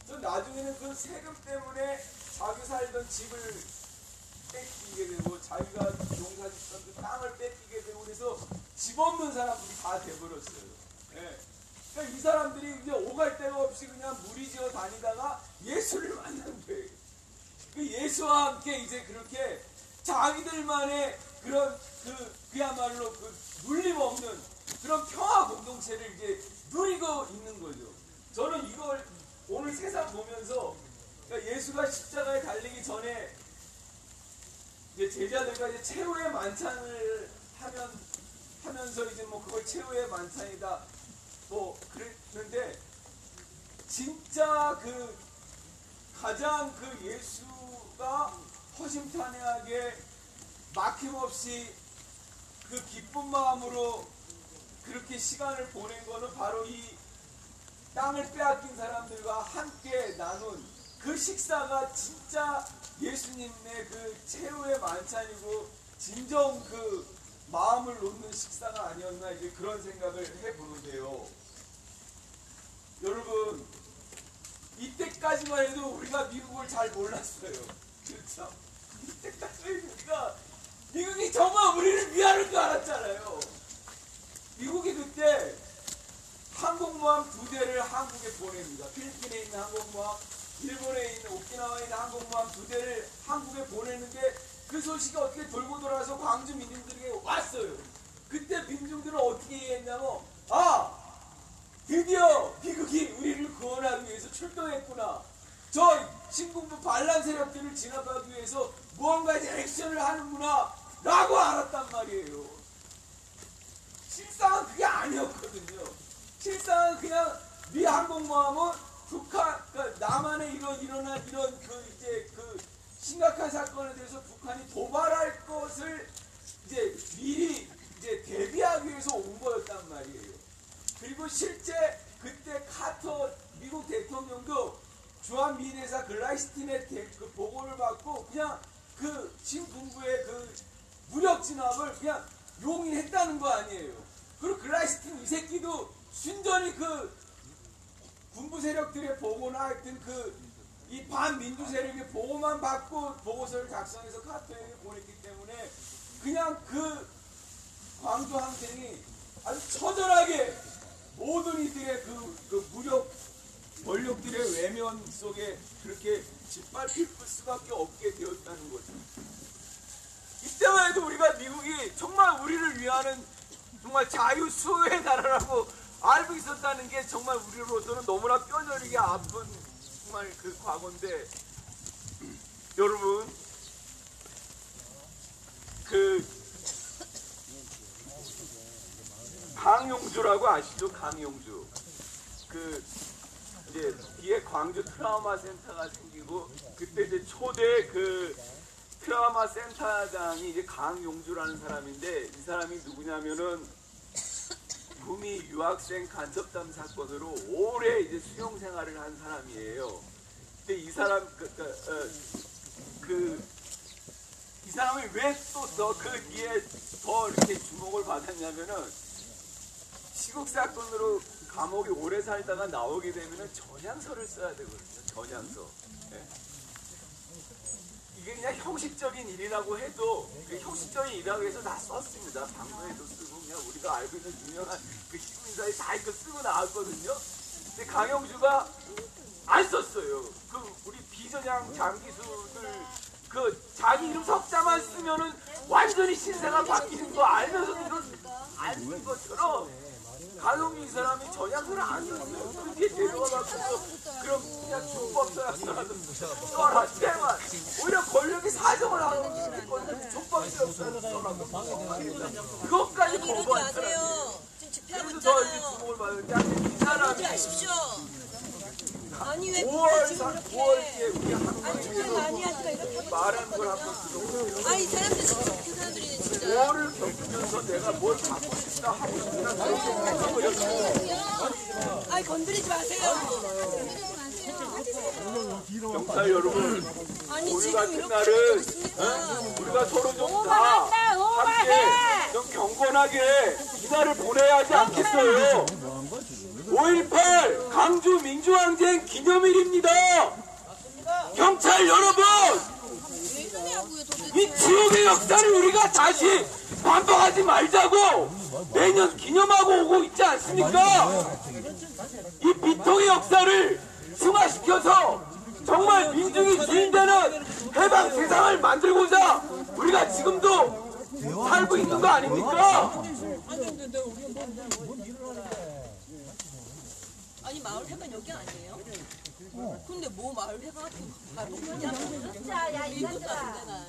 전 나중에는 그 세금 때문에 자기 살던 집을 뺏기게 되고 자기가 농사짓던 그 땅을 뺏기게 되고 그래서 집 없는 사람들이 다 돼버렸어요. 네. 그러니까 이 사람들이 이제 오갈 데가 없이 그냥 무리지어 다니다가 예수를 만난 거예요. 그 예수와 함께 이제 그렇게 자기들만의 그런 그야말로 그 눌림 없는 그런 평화 공동체를 이제 누리고 있는 거죠. 저는 이걸 오늘 세상 보면서 그러니까 예수가 십자가에 달리기 전에 이제 제자들과 이제 최후의 만찬을 하면서 이제 뭐 그걸 최후의 만찬이다 뭐 그랬는데 진짜 그 가장 그 예수가 허심탄회하게 막힘없이 그 기쁜 마음으로 그렇게 시간을 보낸 거는 바로 이 땅을 빼앗긴 사람들과 함께 나눈 그 식사가 진짜 예수님의 그 최후의 만찬이고 진정 그 마음을 놓는 식사가 아니었나 이제 그런 생각을 해보는데요. 여러분 이때까지만 해도 우리가 미국을 잘 몰랐어요. 그렇죠? 이때까지만 해도 우리가 미국이 정말 우리를 위하는 줄 알았잖아요. 미국이 그때 항공모함 2대를 한국에 보냅니다. 필리핀에 있는 항공모함, 일본에 있는 오키나와에 있는 항공모함 2대를 한국에 보내는데 그 소식이 어떻게 돌고 돌아서 광주 민중들에게 왔어요. 그때 민중들은 어떻게 했냐면 드디어 미국이 우리를 구원하기 위해서 출동했구나. 저 신군부 반란 세력들을 진압하기 위해서 무언가 이제 액션을 하는구나 라고 알았단 말이에요. 실상은 그게 아니었거든요. 실상은 그냥 미 항공모함은 북한, 그러니까 남한에 일어난 이런 그 심각한 사건에 대해서 북한이 도발할 것을 이제 미리 이제 대비하기 위해서 온 거였단 말이에요. 그리고 실제 그때 카터 미국 대통령도 주한미인회사 글라이스틴의 그 보고를 받고 그냥 그 신군부의 그 무력 진압을 그냥 용인했다는 거 아니에요. 그리고 글라이스틴 이 새끼도 순전히 그 군부 세력들의 보고나 하여튼 그 이 반민주 세력의 보고만 받고 보고서를 작성해서 카터에게 보냈기 때문에 그냥 그 광주 항쟁이 아주 처절하게 모든 이들의 그 무력 권력들의 외면 속에 그렇게 짓밟힐 수밖에 없게 되었다는 거죠. 이때만 해도 우리가 미국이 정말 우리를 위하는 정말 자유 수호의 나라라고 알고 있었다는 게 정말 우리로서는 너무나 뼈저리게 아픈 정말 그 과거인데, 여러분 그 강용주라고 아시죠? 강용주. 그 이제 뒤에 광주 트라우마 센터가 생기고 그때 이제 초대 그 트라우마 센터장이 이제 강용주라는 사람인데, 이 사람이 누구냐면은 구미 유학생 간첩담 사건으로 오래 이제 수용 생활을 한 사람이에요. 근데 이 사람 이 사람이 왜 또 그 뒤에 더 이렇게 주목을 받았냐면은 시국 사건으로 감옥에 오래 살다가 나오게 되면은 전향서를 써야 되거든요. 전향서. 네. 이게 그냥 형식적인 일이라고 해도 그 형식적인 일이라고 해서 다 썼습니다. 방송에도 쓰고 그냥 우리가 알고 있는 유명한 그 시민사에 다 이거 쓰고 나왔거든요. 근데 강영주가 안 썼어요. 그 우리 비전향 장기수들 그 자기 이름 석자만 쓰면은 완전히 신세가 바뀌는 거 알면서도 이런 안 쓴 것처럼 강영주 이 사람이 전향서를 안 썼어요. 그 뒤에 데려와가지고 그럼 그냥 족밥서약서라도 써라 제발. 오히려 권력이 사정을 하는 건데 족밥서약서라도 써라고. 그것까지 거부한 사람이에요. 그래서 더 이렇게 주목을 받는데 이 사람이 아니 왜 5월에 우리 왜 많이 하니까 이렇게 말하는 걸 한번 들어보세요. 아니 사람들 진짜 착한 사람들이네 진짜. 5월을 겪으면서 내가 뭘 갖고 싶다 하고 싶다 그렇게 생각을 아니 건드리지 마세요. 경찰 여러분, 아니 오늘 지금 같은 이렇게 날은 있습니까? 우리가 서로 좀 다 함께 좀 경건하게 이날을 보내야 하지 않겠어요? 5.18 강주 민주항쟁 기념일입니다. 경찰 여러분, 이 지옥의 역사를 우리가 다시 반복하지 말자고 매년 기념하고 오고 있지 않습니까? 이 비통의 역사를 승화시켜서 정말 민중이 주인되는 해방 세상을 만들고자 우리가 지금도 살고 있는 거 아닙니까? 아니 마을 회관 여기 아니에요? 근데 뭐 마을 회관 같은 거 바로 그냥 진짜 야 이것도 안 되나?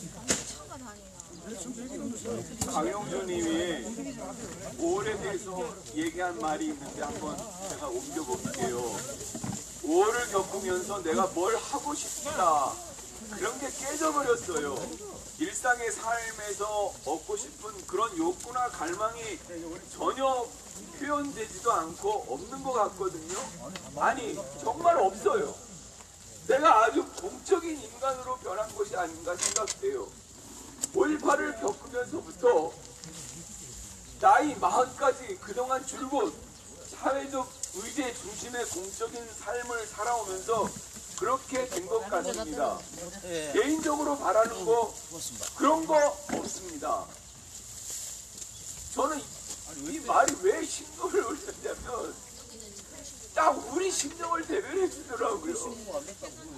이거 처음 봤네. 강영주님이 5월에 대해서 얘기한 말이 있는데 한번 제가 옮겨볼게요. 5월을 겪으면서 내가 뭘 하고 싶다 그런 게 깨져버렸어요. 일상의 삶에서 얻고 싶은 그런 욕구나 갈망이 전혀 표현되지도 않고 없는 것 같거든요. 아니 정말 없어요. 내가 아주 공적인 인간으로 변한 것이 아닌가 생각돼요. 5.18을 겪으면서부터 나이 40까지 그동안 줄곧 사회적 의제 중심의 공적인 삶을 살아오면서 그렇게 된 것 같습니다. 개인적으로 바라는 거 그런 거 없습니다. 저는 이 말이 왜 심금을 울렸냐면 딱 우리 심정을 대변해 주더라고요.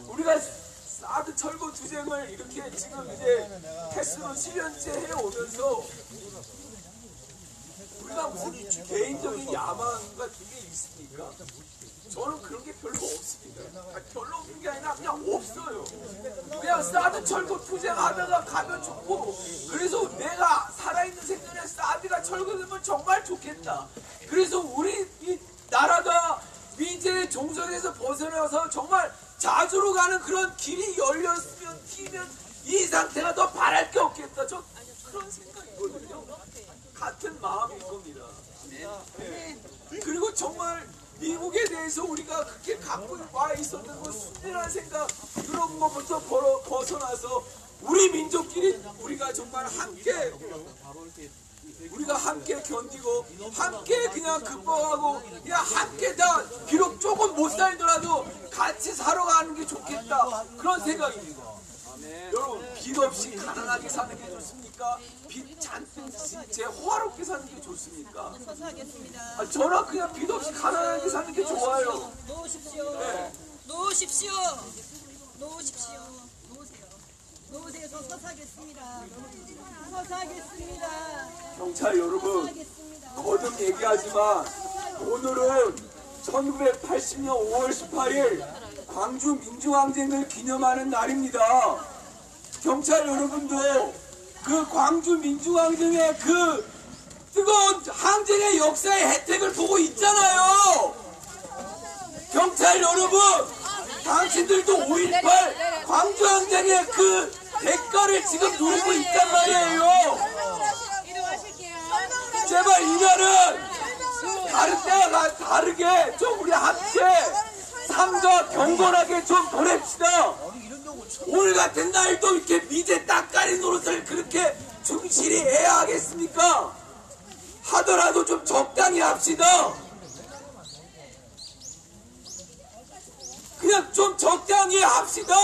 우리가 사드 철거 투쟁을 이렇게 지금 이제 횟수로 7년째 해오면서 우리가 무슨 개인적인 야망 같은 게 있습니까? 저는 그런 게 별로 없습니다. 별로 없는 게 아니라 그냥 없어요. 그냥 사드 철거 투쟁하다가 가면 좋고, 그래서 내가 살아있는 생전에 사드가 철거되면 정말 좋겠다. 그래서 우리 이 나라가 미제의 종속에서 벗어나서 정말 자주로 가는 그런 길이 열렸으면 튀면 이 상태가 더 바랄 게 없겠다. 저 그런 생각이거든요. 같은 마음일 겁니다. 네. 그리고 정말 미국에 대해서 우리가 그렇게 갖고 와 있었던 건 순진한 생각 그런 것부터 벗어나서 우리 민족끼리 우리가 정말 함께 견디고 함께 그냥 극복하고 그냥 함께 다 비록 조금 못 살더라도 같이 살아가는 게 좋겠다 그런 생각입니다. 여러분 빚 없이 가난하게 사는 게 좋습니까? 빚 잔뜩 진짜 호화롭게 사는 게 좋습니까? 서사하겠습니다. 저는 그냥 빚 없이 가난하게 사는 게 좋아요. 놓으십시오. 네. 놓으십시오. 놓으십시오. 놓으세요. 놓으세요. 저 서사하겠습니다. 서사하겠습니다. 경찰 여러분, 서사하겠습니다. 거듭 얘기하지만 오늘은 1980년 5월 18일 광주 민주항쟁을 기념하는 날입니다. 경찰 여러분도 그 광주 민주항쟁의 그 뜨거운 항쟁의 역사의 혜택을 보고 있잖아요. 경찰 여러분, 당신들도 5.18 광주항쟁의 그 대가를 지금 누리고 있단 말이에요. 제발 이날은 다른 때와 다르게 좀 우리 함께 삶과 경건하게 좀 보냅시다. 오늘 같은 날도 이렇게 미제 따까리 노릇을 그렇게 충실히 해야 하겠습니까? 하더라도 좀 적당히 합시다. 그냥 좀 적당히 합시다.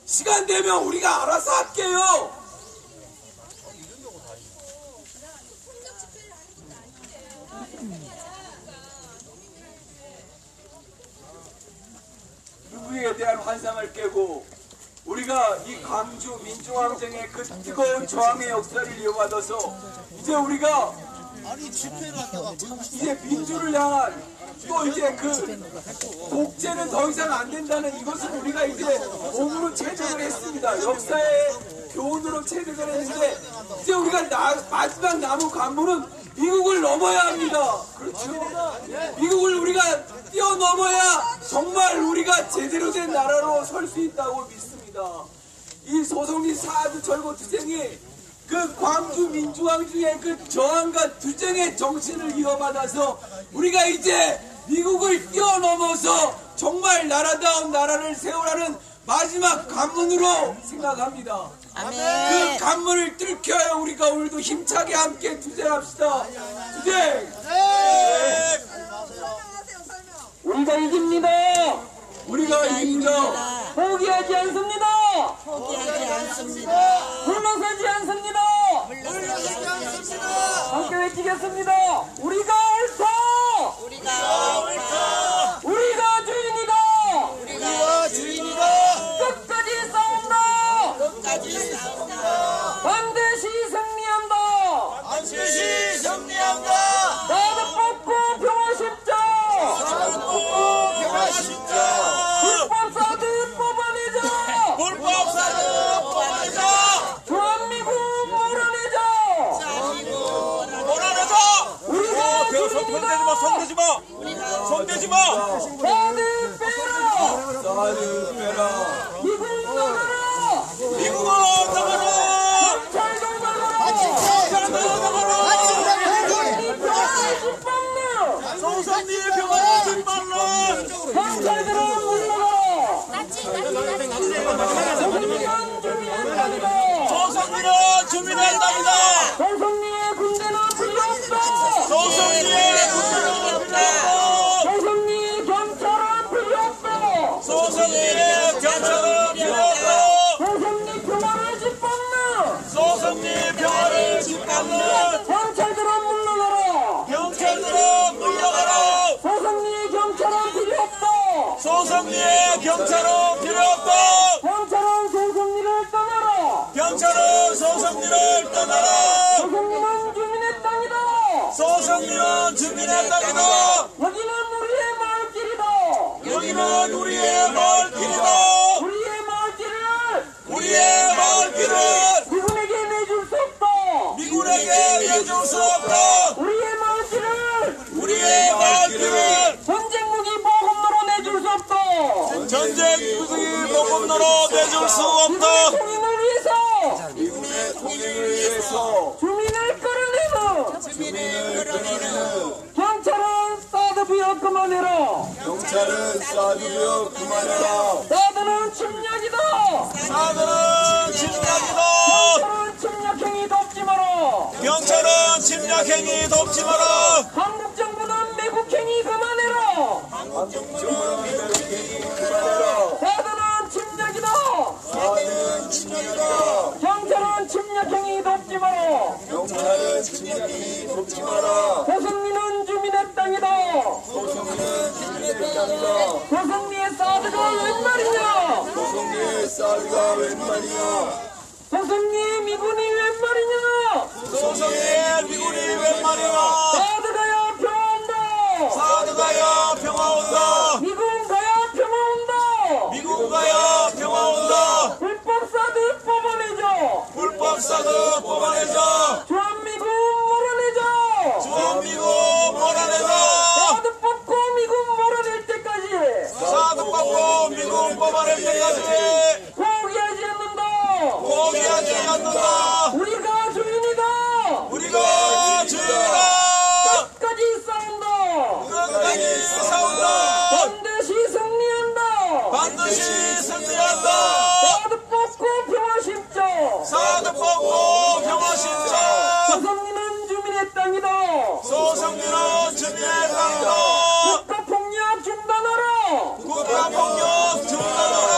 시간 되면 우리가 알아서 할게요. 누구에 대한 환상을 깨고 우리가 이 광주 민주항쟁의 그 뜨거운 저항의 역사를 이어받아서 이제 우리가 이제 민주를 향한 또 이제 그 독재는 더 이상 안 된다는 이것을 우리가 이제 몸으로 체득을 했습니다. 역사의 교훈으로 체득을 했는데 이제 우리가 마지막 남은 관문은 미국을 넘어야 합니다. 그렇죠? 미국을 우리가 뛰어넘어야 정말 우리가 제대로 된 나라로 설 수 있다고 믿습니다. 이 소송리 사드 철거 투쟁이 그 광주 민주항쟁의 그 저항과 투쟁의 정신을 이어받아서 우리가 이제 미국을 뛰어넘어서 정말 나라다운 나라를 세우라는 마지막 관문으로 생각합니다. 그 관문을 뚫겨야 우리가 오늘도 힘차게 함께 투쟁합시다. 투쟁! 우리가 이깁니다. 우리가 이깁니다. 포기하지 않습니다. 포기하지 않습니다. 물러서지 않습니다. 물러서지 않습니다. 함께 외치겠습니다. 우리가 옳다. 우리가 옳다. 우리가 주인이다. 우리가 주인이다. 끝까지 싸운다. 끝까지 싸운다. 반드시 승리한다. 반드시 승리한다. 나도 뽑고 평화십자. 나도 뽑고 평화십자. 불법사드 뽑아내자. 불법사드 뽑아내자. 대한민국 몰아내자. 대한민국 몰아내자. 우리가 주인이다. 손대지 마. 사드 빼라. 사드 빼라. 미국 나가라. 미국아 나가라. 주민의 땅이다. 조선리의 군대는 필요 없다. 소성리의 군대는 필요 없고 조선리의 경찰은 필요 없다. 소성리의 경찰은 필요 없고 조선리 평화를 짓밟는 소성리 평화를 짓밟는 경찰들은 물러가라. 경찰들은 물러가라. 조선리의 경찰은 필요 없다. 소성리의 경찰은 필요 없고 경찰은 조선리를 떠나라. 경찰은 소성리를 떠나라. 조선리는 주민의 땅이다. 소성리는 주민의 땅이다. 여기는 우리의 마을길이다. 여기는 우리의 마을길이다. 우리의 마을길을 우리의 마을길은 미군에게 내줄 수 없다. 미군에게 내줄 수 없다. 우리의 마을길을 우리의 마을길은 전쟁 무기 보급로로 내줄 수 없다. 전쟁 무기 보급로로 내줄 수 없다. 통일을 위해서 미군의 통일을 위해서 주민을 끌어내는 경찰은 사드 부여 그만해라. 경찰은 사드부여 그만해라. 사드는 침략이다. 사들은 침략이다. 경찰은 침략행위 돕지 마라. 경찰은 침략행위 돕지 마라. 한국 정부는 매국행위 그만해라. 한국정부는 매국행위 그만해라. 사드는 침략이다. 사드는 침략이다. 경찰은 침략행위 돕지 마라. 경찰은 침략행위 돕지 마라. 조선리는 주민의 땅이다. 소성리는 주민의 땅이다. 조선리의 사드가 웬 말이냐. 소성리의 사드가 웬 말이냐. 조선리의 미군이 웬 말이냐. 소성리의 미군이 웬 말이야. 사드가야 평화 온다. 사드가야 평화 온다. 미군 가야 평화 온다. 미군 가야 평화 온다. 불법 사드 뽑아내자. 불법 사드 뽑아내자. 주한미군 몰아내자. 주한미군 몰아내자. 사드 뽑고 미군 몰아낼 때까지 사드 뽑고 미군 뽑아낼 때까지 포기하지 않는다. 포기하지 않는다. 우리가 주인이다. 우리가 주인이다. 끝까지 싸운다. 끝까지 싸운다. 반드시 승리한다. 반드시 승리한다. 사드 뽑고 평화 심자. 사드 뽑고 평화 심자. 조선리는 주민의 땅이다. 소성리는 주민의 땅이다. 국가폭력 중단하라. 국가폭력 중단하라.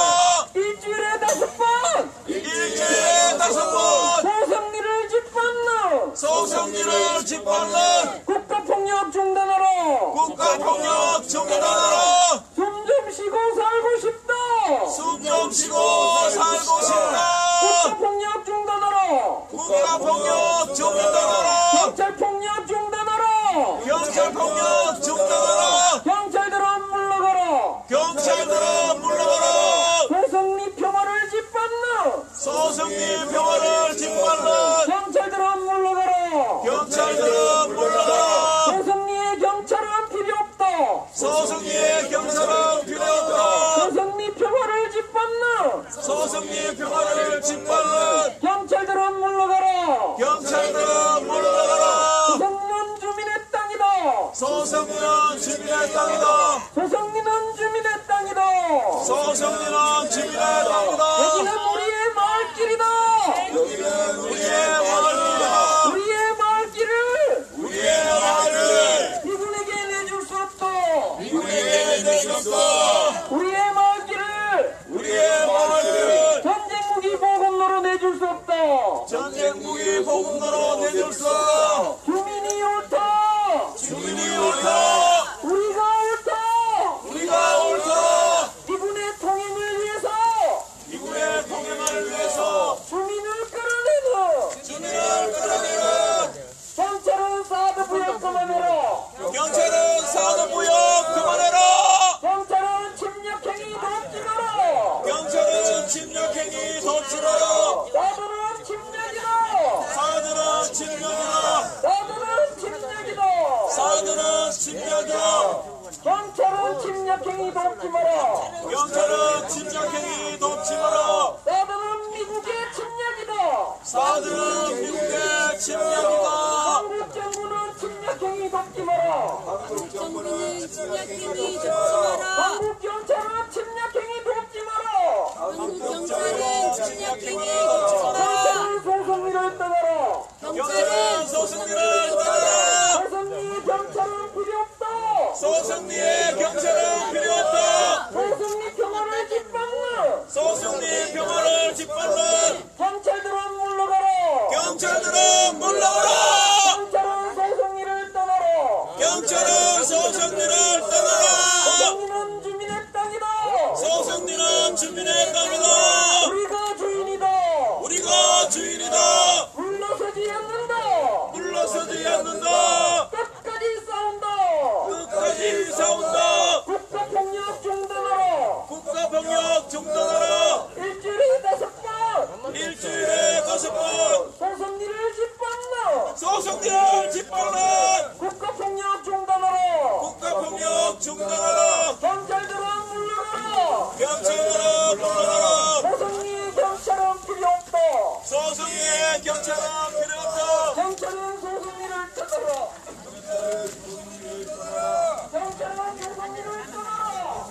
일주일에 5번 일주일에 5번 조선리를 짓밟는 소성리를 짓밟는 국가폭력 중단하라. 국가폭력 중단하라. 숨 좀 쉬고 살고 싶다. 숨 좀 쉬고 살고 싶다. 국가폭력 중단하라. 국가폭력 중단하라. 경찰폭력 중단하라. 경찰폭력 중단하라. 경찰들은 물러가라. 경찰들은 물러가라. 조선리 평화를 짓밟는 소성리 평화를 짓밟는 경찰들은 물러가라. 경찰들은 물러가라. 조선리의 경찰은 필요 없다. 소성리의 경찰은 필요 없다. 조선리 평화를 짓밟는 소성리 평화를 짓밟는 경찰들은 물러가라. 경찰들은 물러가라. 조선리는 주민의 땅이다. 소성리는 주민의 땅이다. 조선리는 주민의 땅이다. 소성리는 주민의 땅이다. 여기는 우리의 마을길이다. 여기는 우리의 마을이다. 우리의 마을길을 우리의 마을을 미군에게 내줄 수 없다. 미군에게 내줬어. 우리의 마을길을 우리의 마을을 전쟁 무기 보급로로 내줄 수 없다. 전쟁 무기 보급로로 내줬어. 주민이 옳다. 주민이 옳다. 우리가 옳다. 우리가 옳다. 미군의 통행을 위해서 미군의 통행을 위해서 주민을 끌어내는 주민을 끌어내는 경찰은 사드 부여 그만해라. 경찰은 사드 부여 그만해라. 경찰은 침략행위 돕지 마라. 경찰은 침략행위 돕지 마라. 사드는 침략이다. 사드는 침략이다. 사드는 침략이다. 사드는 침략이다. 경찰은 침략행위 돕지 마라. 경찰은 침략행위 돕지 마라. 사드는 미국의 침략이다. 사드는 미국의 침략이다. 한국 정부는 침략행위 돕지 마라. 한국 정부는 침략행위 돕지 한국 경찰은 침략행위 돕지 마라. 한국 경찰은 침략행위 돕지 경찰은 소송위를 떠나 경찰은 소승리를 떠나라. 소승리 경찰은 필요 없다. 소승리의 경찰은 필요 없다. 소승리 평화를 짓밟는 소승리 평화를 짓밟는 경찰들은 물러가라. 경찰들은 물러가라. 경찰은 소승리를 떠나라. 경찰은 소승리를 떠나라. 소승리는 주민의 땅이다. 소승리는 주민의 땅이다. 우리가 주인이다. 우리가 주인이다. 물러서지 않는다. 물러서지 않는다. 끝까지 싸운다. 끝까지 싸운다. 국가폭력 중단하라. 국가폭력 중단하라. 일주일에 5번 일주일에 5번 소승리를 짓밟는 소승리를 짓밟는 국가폭력 중단하라. 국가폭력 중단하라. 경찰들은 물러가라. 경찰들은 물러나라. 소승리 경찰은 필요 없다. 소승리의 경찰은 필요 없다. 경찰은 소승리를 떠나라. 경찰은 소승리를 떠나라.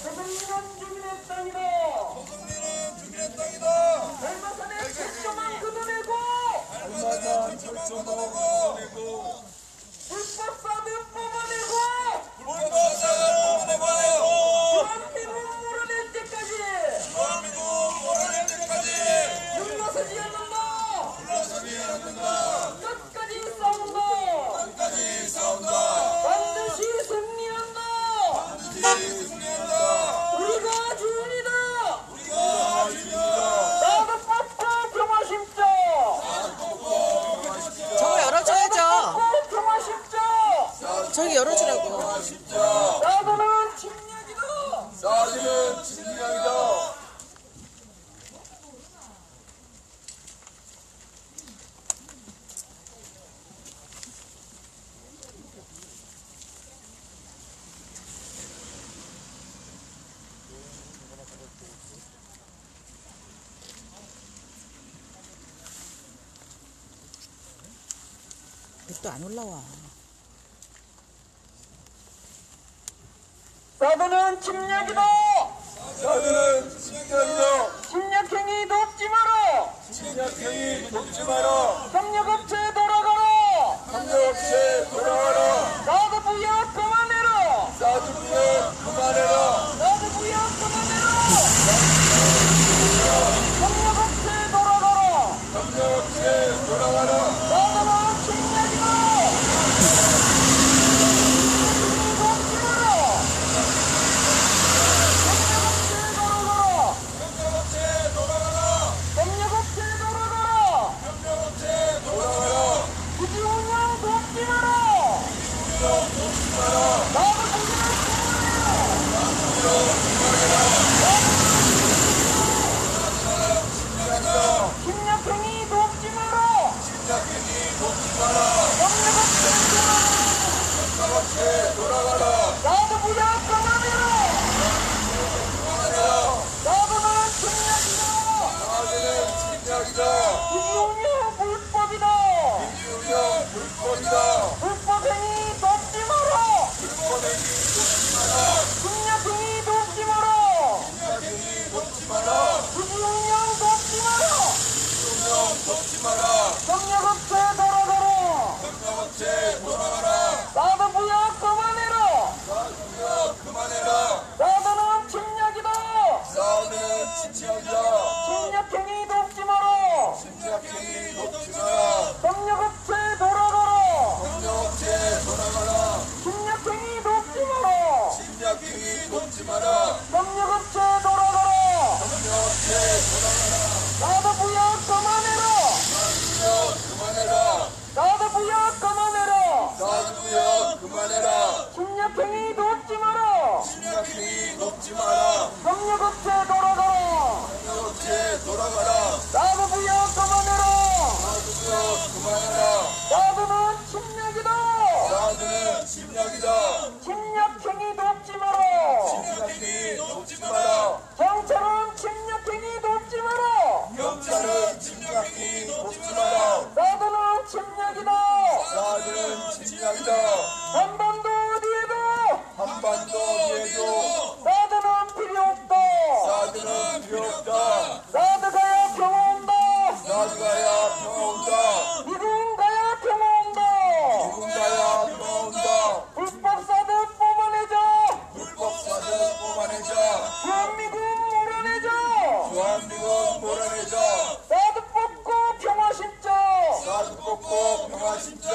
소승리는 주민의 땅이다. 얼마산에 철조망 걷어내고 불법사들 뽑아내고 대한민국 몰아낼 때까지 물러서지 않는다. 끝까지 싸운다. 반드시 승리한다. 우리가 주인이다. 나도 뽑고 평화 심자. 저거 열어줘야죠. 뽑고 평화 심자. 저기 열어주라고. 나도는 침략이다. 사드는 진명이다. 또 안 올라와. 사드는 침략이다. 침략행위 돕지 마라. 협력업체 돌아가라. 사드 부역 그만해라. 사드 부역 그만해라. 협력업체 돌아가라. 사드는 침략이다. 돕지 마라. 협력업체 돌아가라. 무한미군 몰아내자. 사드 뽑고 평화 심자. 사드 뽑고 평화 심자.